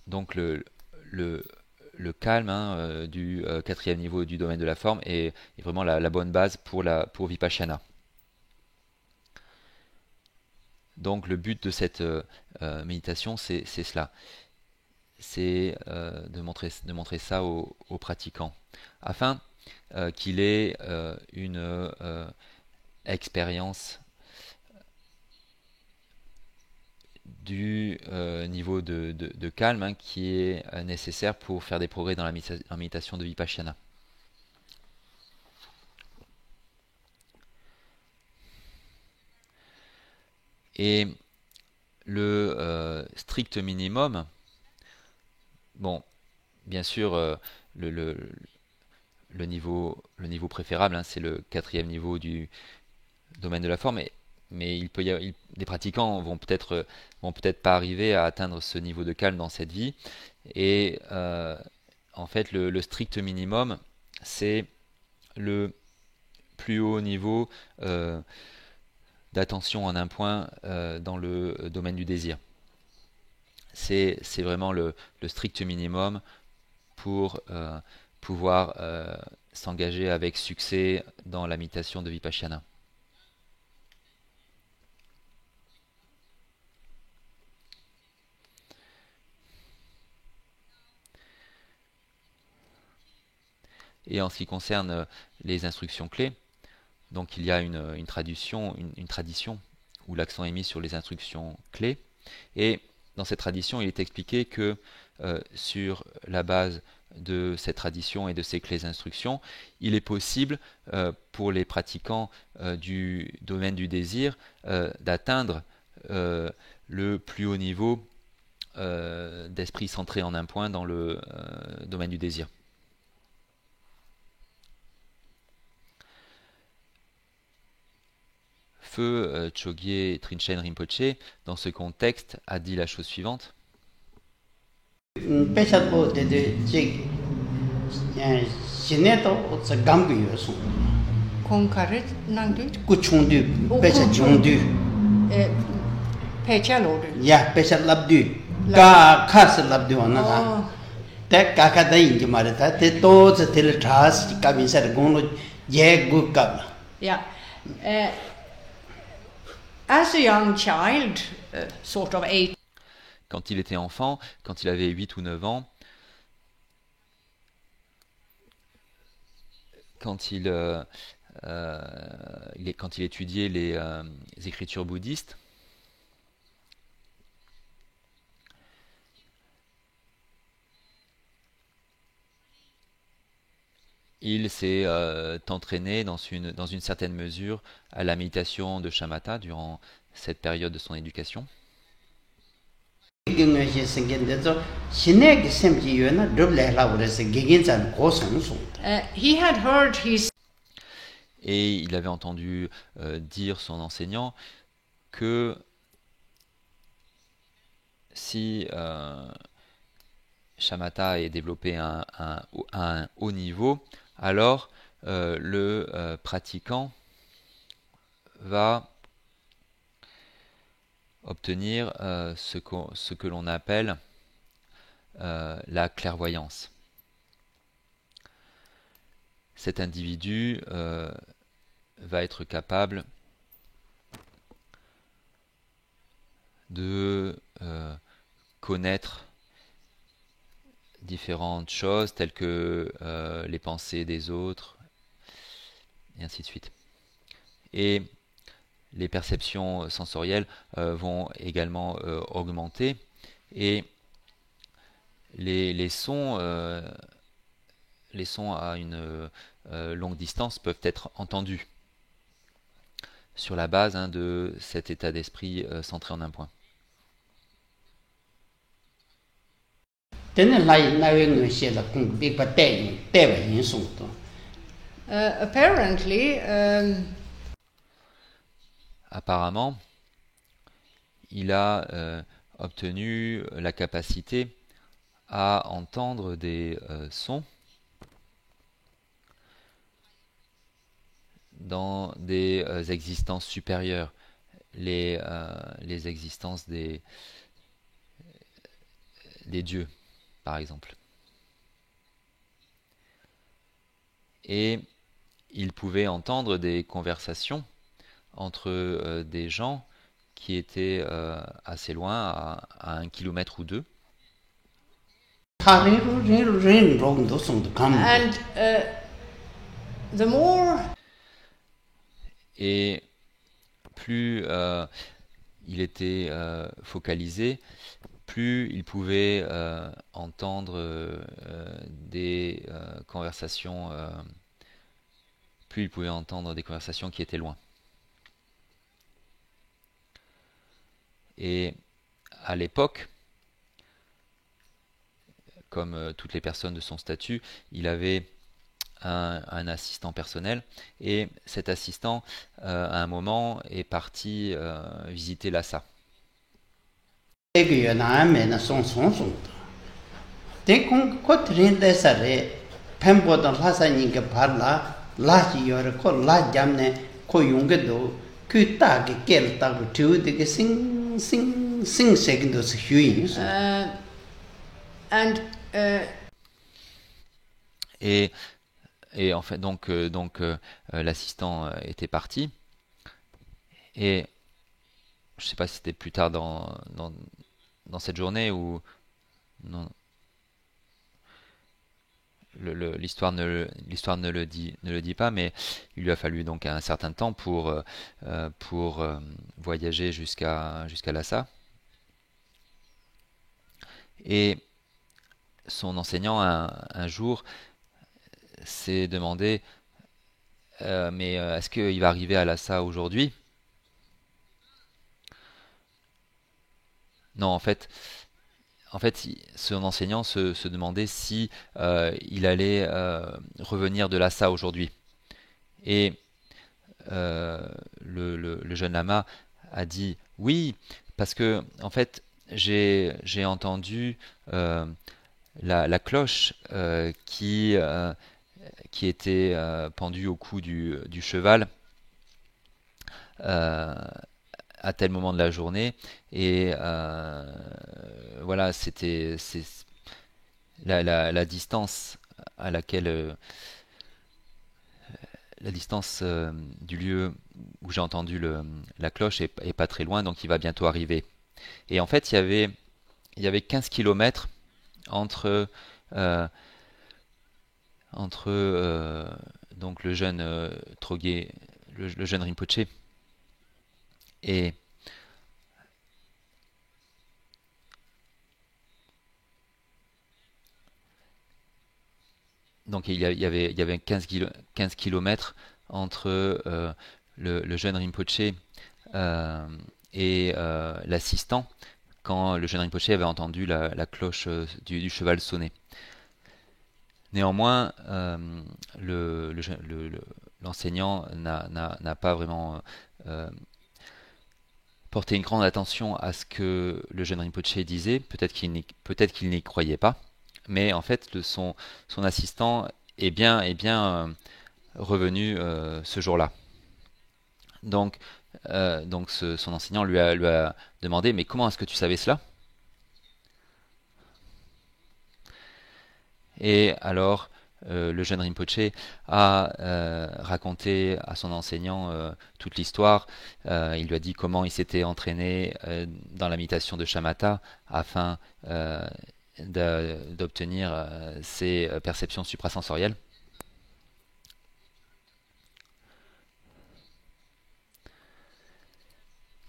Donc le calme du 4e niveau du domaine de la forme est vraiment la bonne base pour Vipassana. Donc le but de cette méditation, c'est cela. C'est de montrer ça aux pratiquants, afin qu'il ait une expérience du niveau de calme qui est nécessaire pour faire des progrès dans la méditation de Vipassana. Et le strict minimum, bon, bien sûr, le niveau préférable, c'est le 4e niveau du domaine de la forme, mais des pratiquants vont peut-être pas arriver à atteindre ce niveau de calme dans cette vie. Et en fait, le strict minimum, c'est le plus haut niveau d'attention en un point dans le domaine du désir. C'est vraiment le strict minimum pour pouvoir s'engager avec succès dans la méditation de Vipassana. Et en ce qui concerne les instructions clés, donc il y a une tradition où l'accent est mis sur les instructions clés. Et dans cette tradition, il est expliqué que sur la base de cette tradition et de ces clés d'instruction, il est possible pour les pratiquants du domaine du désir d'atteindre le plus haut niveau d'esprit centré en un point dans le domaine du désir. Feu Chogyé Trinchen Rinpoché, dans ce contexte, a dit la chose suivante. Ka khas labdiwa na ta. Te kakada inji marita te toz til thas kamisar gono je gukab. Yeah. As a young child, sort of 8. Quand il était enfant, quand il avait 8 ou 9 ans, quand il étudiait les écritures bouddhistes, il s'est entraîné dans une certaine mesure à la méditation de shamatha durant cette période de son éducation. He had heard his Et il avait entendu dire son enseignant que si shamatha est développé à un haut niveau, alors le pratiquant va obtenir ce que l'on appelle la clairvoyance. Cet individu va être capable de connaître différentes choses telles que les pensées des autres, et ainsi de suite. Et les perceptions sensorielles vont également augmenter, et les sons à une longue distance peuvent être entendus sur la base de cet état d'esprit centré en un point. Apparently, Apparemment, il a obtenu la capacité à entendre des sons dans des existences supérieures, les existences des dieux, par exemple. Et il pouvait entendre des conversations entre des gens qui étaient assez loin, à 1 kilomètre ou 2. And the more Et plus il était focalisé, plus il pouvait entendre des conversations, plus il pouvait entendre des conversations qui étaient loin. Et à l'époque, comme toutes les personnes de son statut, il avait un assistant personnel, et cet assistant, à un moment, est parti visiter Lhasa. Et en fait, donc l'assistant était parti, et je ne sais pas si c'était plus tard dans cette journée ou non. L'histoire ne le dit pas, mais il lui a fallu donc un certain temps pour voyager jusqu'à Lhasa. Et son enseignant un jour s'est demandé mais est-ce qu'il va arriver à Lhasa aujourd'hui? Non, en fait, son enseignant se demandait si il allait revenir de Lhasa aujourd'hui. Et le jeune lama a dit oui, parce que en fait j'ai entendu la cloche qui était pendue au cou du cheval à tel moment de la journée. Et voilà, c'est la distance à laquelle la distance du lieu où j'ai entendu la cloche est pas très loin, donc il va bientôt arriver. Et en fait, il y avait 15 kilomètres entre, euh, entre donc le jeune Trogé, le jeune Rinpoché, et donc il y avait 15 kilomètres entre le jeune Rinpoché euh, et l'assistant quand le jeune Rinpoché avait entendu la cloche du cheval sonner. Néanmoins, l'enseignant n'a pas vraiment porté une grande attention à ce que le jeune Rinpoché disait. Peut-être qu'il n'y croyait pas, mais en fait, son assistant est bien revenu ce jour-là. Donc son enseignant lui a demandé, mais comment est-ce que tu savais cela? Et alors, le jeune Rinpoché a raconté à son enseignant toute l'histoire. Il lui a dit comment il s'était entraîné dans la méditation de Shamatha afin d'obtenir ces perceptions suprasensorielles.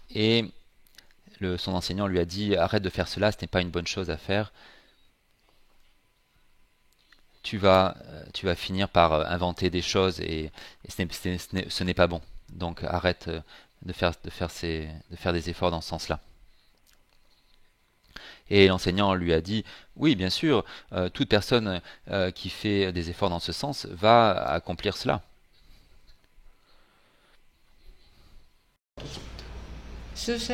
Et son enseignant lui a dit, arrête de faire cela, ce n'est pas une bonne chose à faire. Tu vas finir par inventer des choses et ce n'est pas bon. Donc arrête de faire des efforts dans ce sens-là. Et l'enseignant lui a dit, oui, bien sûr, toute personne qui fait des efforts dans ce sens va accomplir cela. Suse?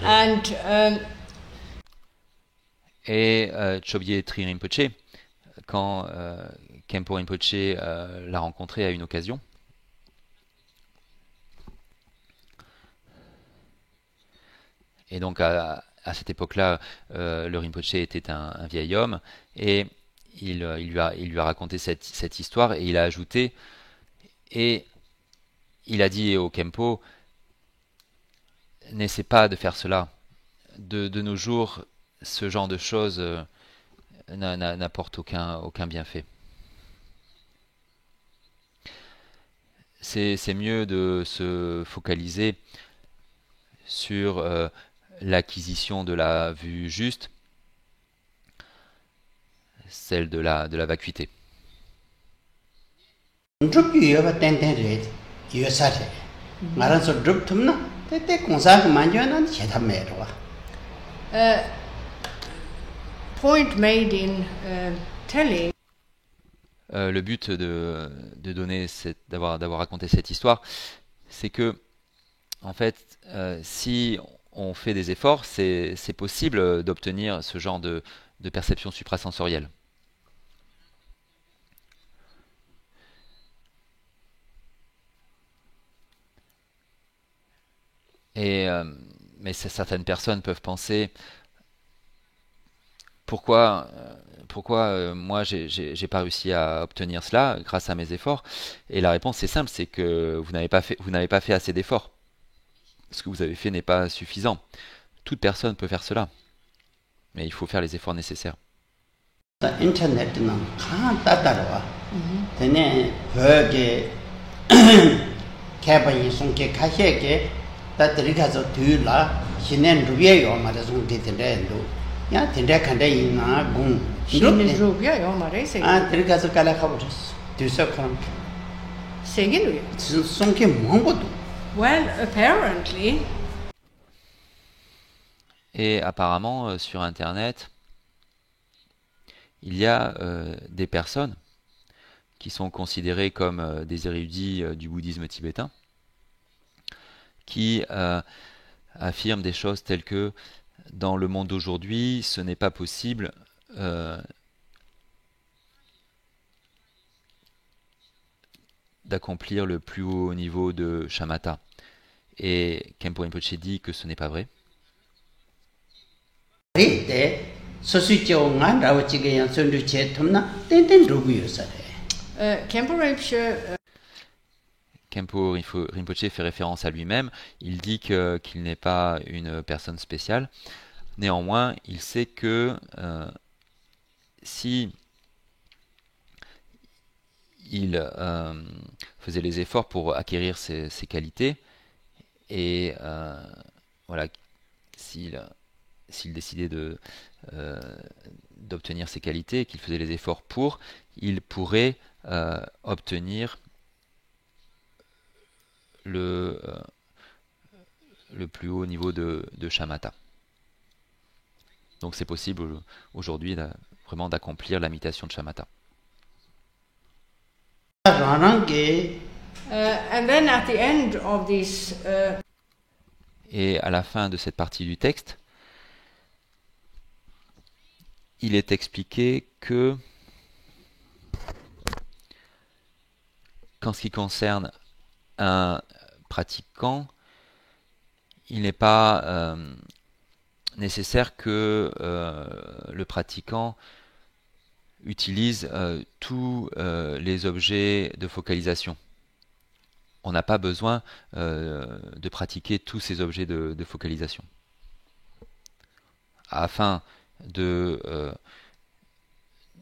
And Et Chobye Tri Rinpoché, quand Khenpo Rinpoche l'a rencontré à une occasion, et donc à cette époque-là, le Rinpoche était un vieil homme, et il lui a raconté cette histoire, et il a ajouté, et il a dit au Khenpo, n'essaie pas de faire cela. De nos jours, ce genre de choses n'apporte aucun bienfait. C'est mieux de se focaliser sur l'acquisition de la vue juste, celle de la vacuité. Point made in telling. Le but d'avoir raconté cette histoire, c'est que, en fait, si on fait des efforts, c'est possible d'obtenir ce genre de perception suprasensorielle. Mais certaines personnes peuvent penser, pourquoi moi j'ai pas réussi à obtenir cela grâce à mes efforts? Et la réponse est simple, c'est que vous n'avez pas fait assez d'efforts. Ce que vous avez fait n'est pas suffisant. Toute personne peut faire cela, mais il faut faire les efforts nécessaires. Internet Well, apparently. Et apparemment, sur Internet, il y a des personnes qui sont considérées comme des érudits du bouddhisme tibétain, qui affirment des choses telles que dans le monde d'aujourd'hui, ce n'est pas possible d'accomplir le plus haut niveau de shamatha. Et Khenpo Rinpoche dit que ce n'est pas vrai. Khenpo Rinpoche fait référence à lui-même. Il dit qu'il n'est pas une personne spéciale. Néanmoins, il sait que si il faisait les efforts pour acquérir ces qualités, et voilà, s'il décidait d'obtenir ces qualités, qu'il faisait les efforts pour, il pourrait obtenir le plus haut niveau de shamatha. Donc c'est possible aujourd'hui vraiment d'accomplir la méditation de shamatha. And then at the end of this, et à la fin de cette partie du texte, il est expliqué que qu'en ce qui concerne un pratiquant, il n'est pas nécessaire que le pratiquant utilise tous les objets de focalisation. On n'a pas besoin de pratiquer tous ces objets de focalisation. Afin de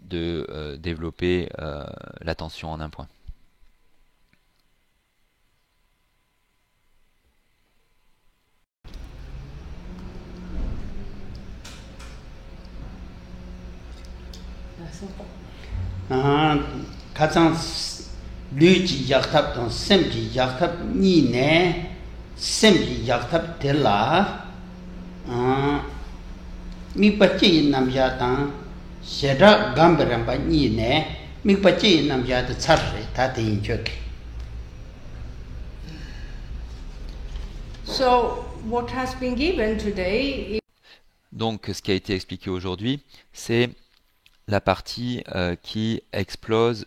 développer l'attention en un point. 가장 류지 약탑던 샘지 약탑 니네 샘지 약탑 될라 미빠찌 남자당 셰라 감베람바 니네 미빠찌 남자도 차르 다 대인적. so what has been given today is Donc ce qui a été expliqué aujourd'hui, c'est la partie qui expose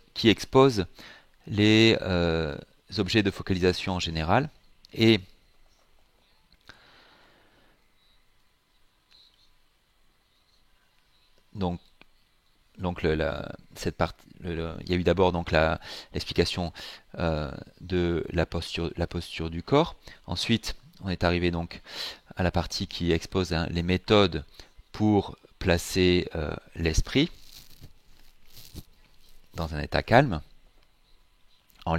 les objets de focalisation en général, et donc cette partie, il y a eu d'abord donc l'explication de la posture du corps. Ensuite, on est arrivé donc à la partie qui expose les méthodes pour placer l'esprit dans un état calme, en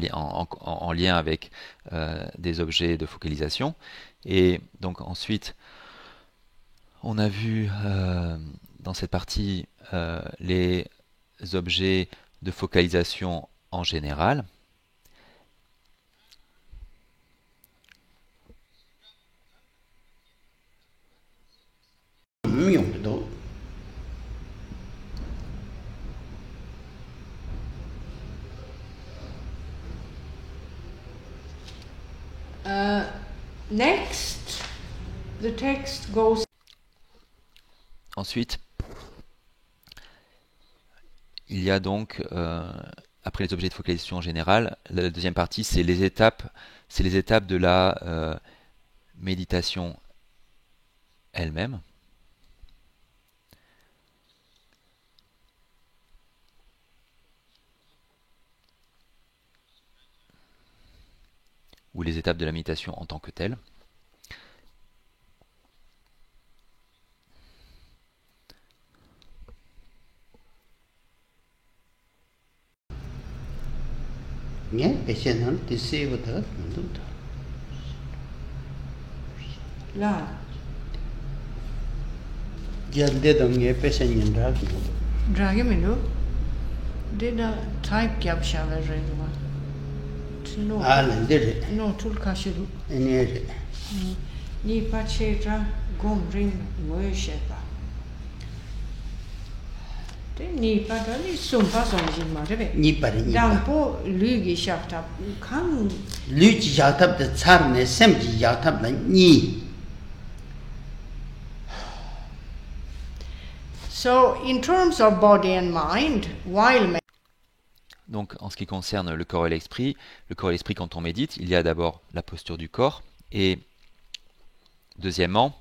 lien avec des objets de focalisation. Et donc ensuite, on a vu dans cette partie les objets de focalisation en général. Next, the text goes. Ensuite, il y a donc, après les objets de focalisation en général, la deuxième partie, c'est les étapes de la méditation elle-même. Ou les étapes de la méditation en tant que telle. Là. Dragi minu. Dida type kyab shava redwa. No. No tul kashiru. Ni pachetra gom rin moesheba. Ni padali sumpa sonjin marebe. Ni pare ni. Dangpo lugi shafta kan. Lugi shafta de charne semji shafta la ni. So in terms of body and mind, while donc en ce qui concerne le corps et l'esprit, quand on médite, il y a d'abord la posture du corps, Et deuxièmement,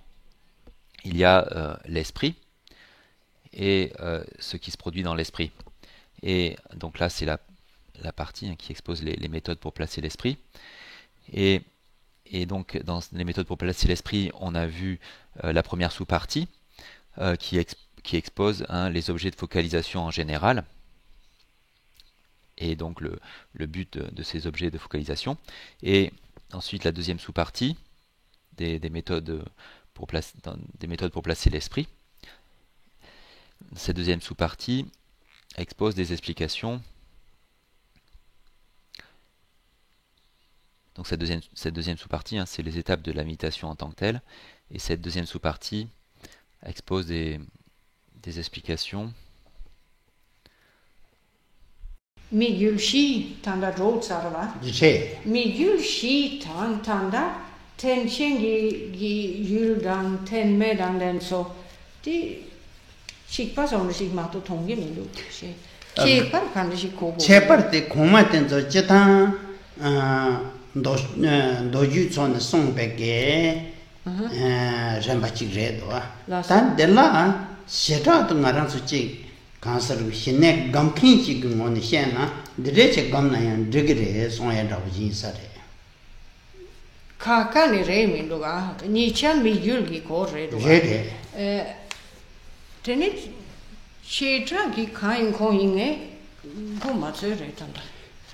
il y a l'esprit et ce qui se produit dans l'esprit. Et donc là, c'est la partie qui expose les méthodes pour placer l'esprit. Et donc, dans les méthodes pour placer l'esprit, on a vu la première sous-partie qui expose les objets de focalisation en général. Et donc, le but de ces objets de focalisation. Et ensuite, la deuxième sous-partie des méthodes pour placer l'esprit. Cette deuxième sous-partie expose des explications. Donc cette deuxième sous-partie, c'est les étapes de la méditation en tant que telle. Et cette deuxième sous-partie expose des explications. Migulshi tanda road sarva. Migulshi tanda ten chengi yuldan ten medan den so. Di shikpa son shikmato tongi milu. Chepar kan shikogo. Chepar te koma tenzo chetan doju son song bege rambachik redo. Tan dela sheta to ngarang su chi cancer shine gampin chi gmon shena dereche gamna yan digre son ya dawjin sare. Kaka ni re mi luga ni chan mi yulgi ko re do. Tenit shetra gi kain koinge goma zere tanda.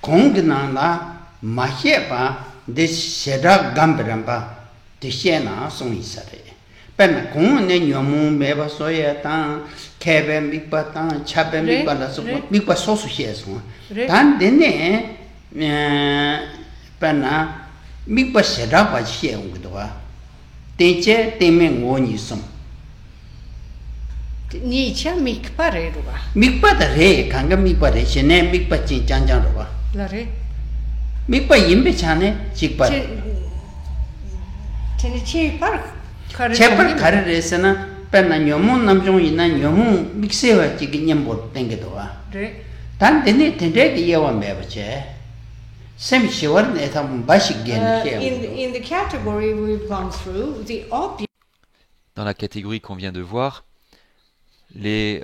Kongna la maheba de sheda gambramba de shena son isare. Pen kong ne nyomu meba soya tan kebe mikpa tan chabe mikpa la so mikpa sosu sheso. Tan dene pana mikpa sheda ba she ungdwa. Tenche teme ngoni som. Ni cha mikpa re do ba. Mikpa da re kanga mikpa re shene mikpa chin janjang do ba. La re. Mikpa yimbe chane chikpa. Tene chepar chepar kare resana penna nyomu namjong ina nyomu miksewa chigi nyambo tenge do wa. Tan dene tende ki yewa meba che. Sem shiwar ne tham bashik gen in the category we've gone through, the object. Dans la catégorie qu'on vient de voir, les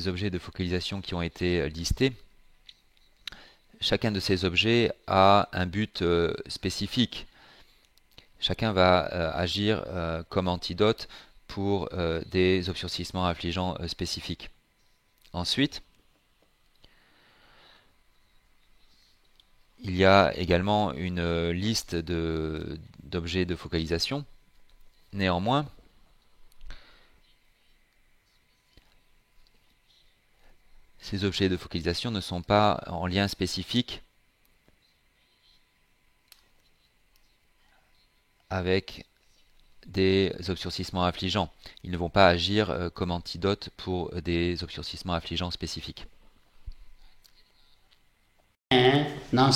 objets de focalisation qui ont été listés, chacun de ces objets a un but spécifique. Chacun va agir comme antidote pour des obscurcissements affligeants spécifiques. Ensuite, il y a également une liste d'objets de focalisation. Néanmoins, ces objets de focalisation ne sont pas en lien spécifique avec des obscurcissements affligeants. Ils ne vont pas agir comme antidote pour des obscurcissements affligeants spécifiques. And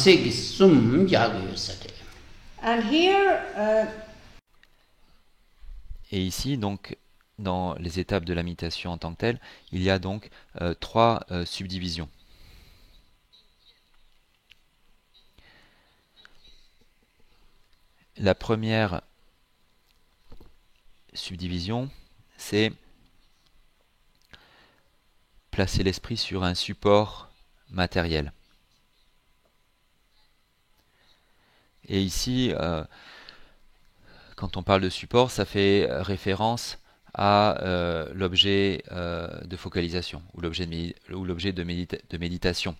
here, Et ici, donc, dans les étapes de la méditation en tant que telle, il y a donc 3 subdivisions. La première subdivision, c'est placer l'esprit sur un support matériel. Et ici, quand on parle de support, ça fait référence à l'objet de focalisation ou l'objet de méditation.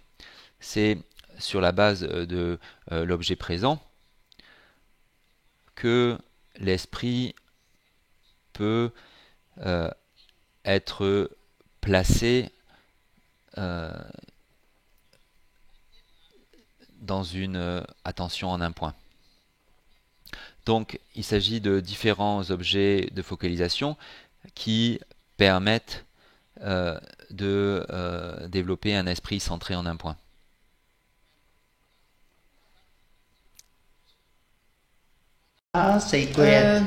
C'est sur la base de l'objet présent que l'esprit peut être placé dans une attention en un point. Donc, il s'agit de différents objets de focalisation qui permettent de développer un esprit centré en un point. C'est quoi?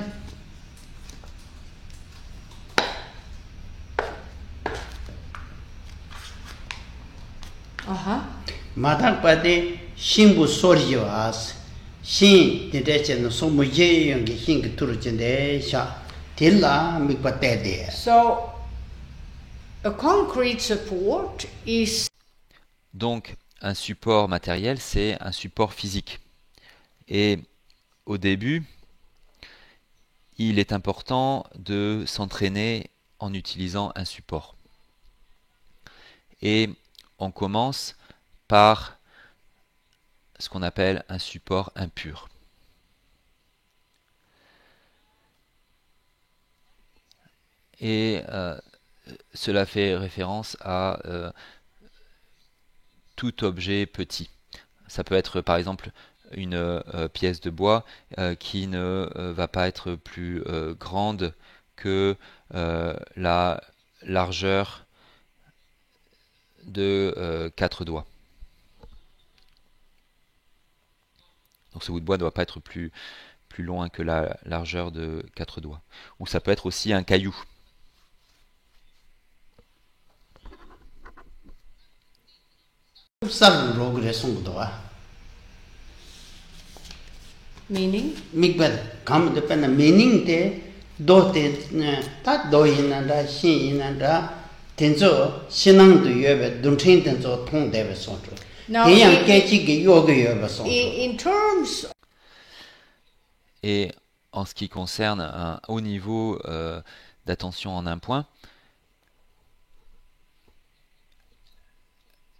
Matak pate shimbu sorjiwas Shin direction so much young hink to Tilla mikpatede. So a concrete support is. Donc un support matériel, c'est un support physique. Et au début, il est important de s'entraîner en utilisant un support. Et on commence par ce qu'on appelle un support impur. Et cela fait référence à tout objet petit. Ça peut être par exemple une pièce de bois qui ne va pas être plus grande que la largeur de 4 doigts. Donc ce bout de bois ne doit pas être plus loin que la largeur de 4 doigts. Ou ça peut être aussi un caillou. Meaning? Meaning ta do inanda shin inanda tenzo sinang du yebe duntin tenzo tong debe sonjo. In terms. Et en ce qui concerne un haut niveau d'attention en un point,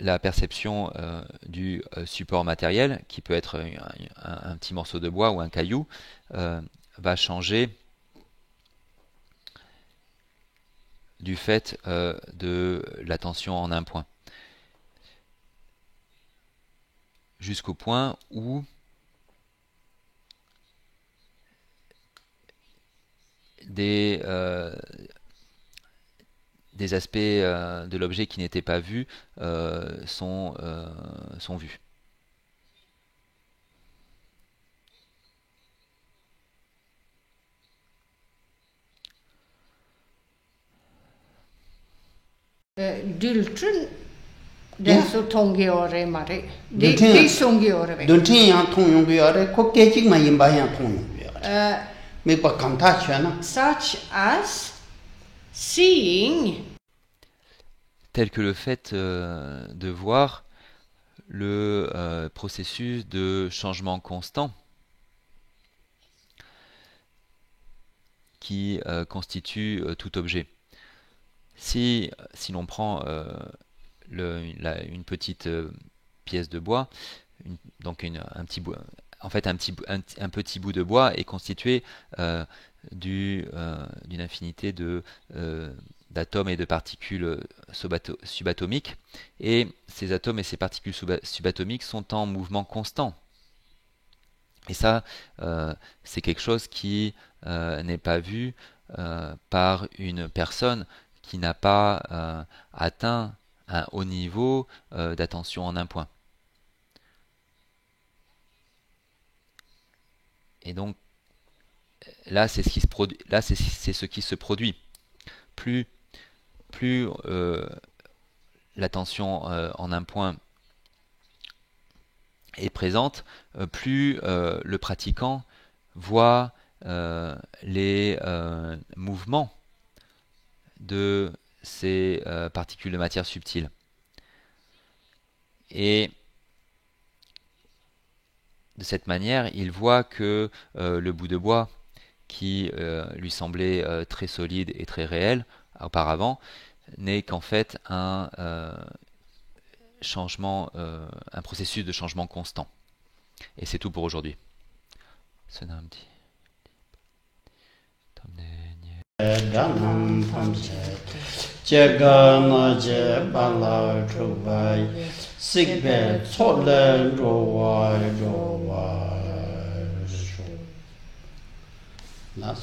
la perception du support matériel, qui peut être un petit morceau de bois ou un caillou, va changer du fait de l'attention en un point. Jusqu'au point où des aspects de l'objet qui n'étaient pas vus sont vus. Dultren, det är så tånggöre Mari. Det är sånggöre. Dultren jag tånggöre, kokejik man imba jag tånggöre. Men på kantasjana. Such as seeing. Tel que le fait de voir le processus de changement constant qui constitue tout objet. Si l'on prend une petite pièce de bois, donc un petit bout, en fait un petit bout de bois est constitué d'une infinité d'atomes et de particules subatomiques, et ces atomes et ces particules subatomiques sont en mouvement constant. Et ça, c'est quelque chose qui n'est pas vu par une personne qui n'a pas atteint un haut niveau d'attention en un point. Et donc, là, c'est ce qui se produit. Là, c'est ce qui se produit. Plus l'attention en un point est présente, plus le pratiquant voit les mouvements de ces particules de matière subtiles. Et de cette manière, il voit que le bout de bois qui lui semblait très solide et très réel auparavant n'est qu'en fait un changement, un processus de changement constant. Et c'est tout pour aujourd'hui. Last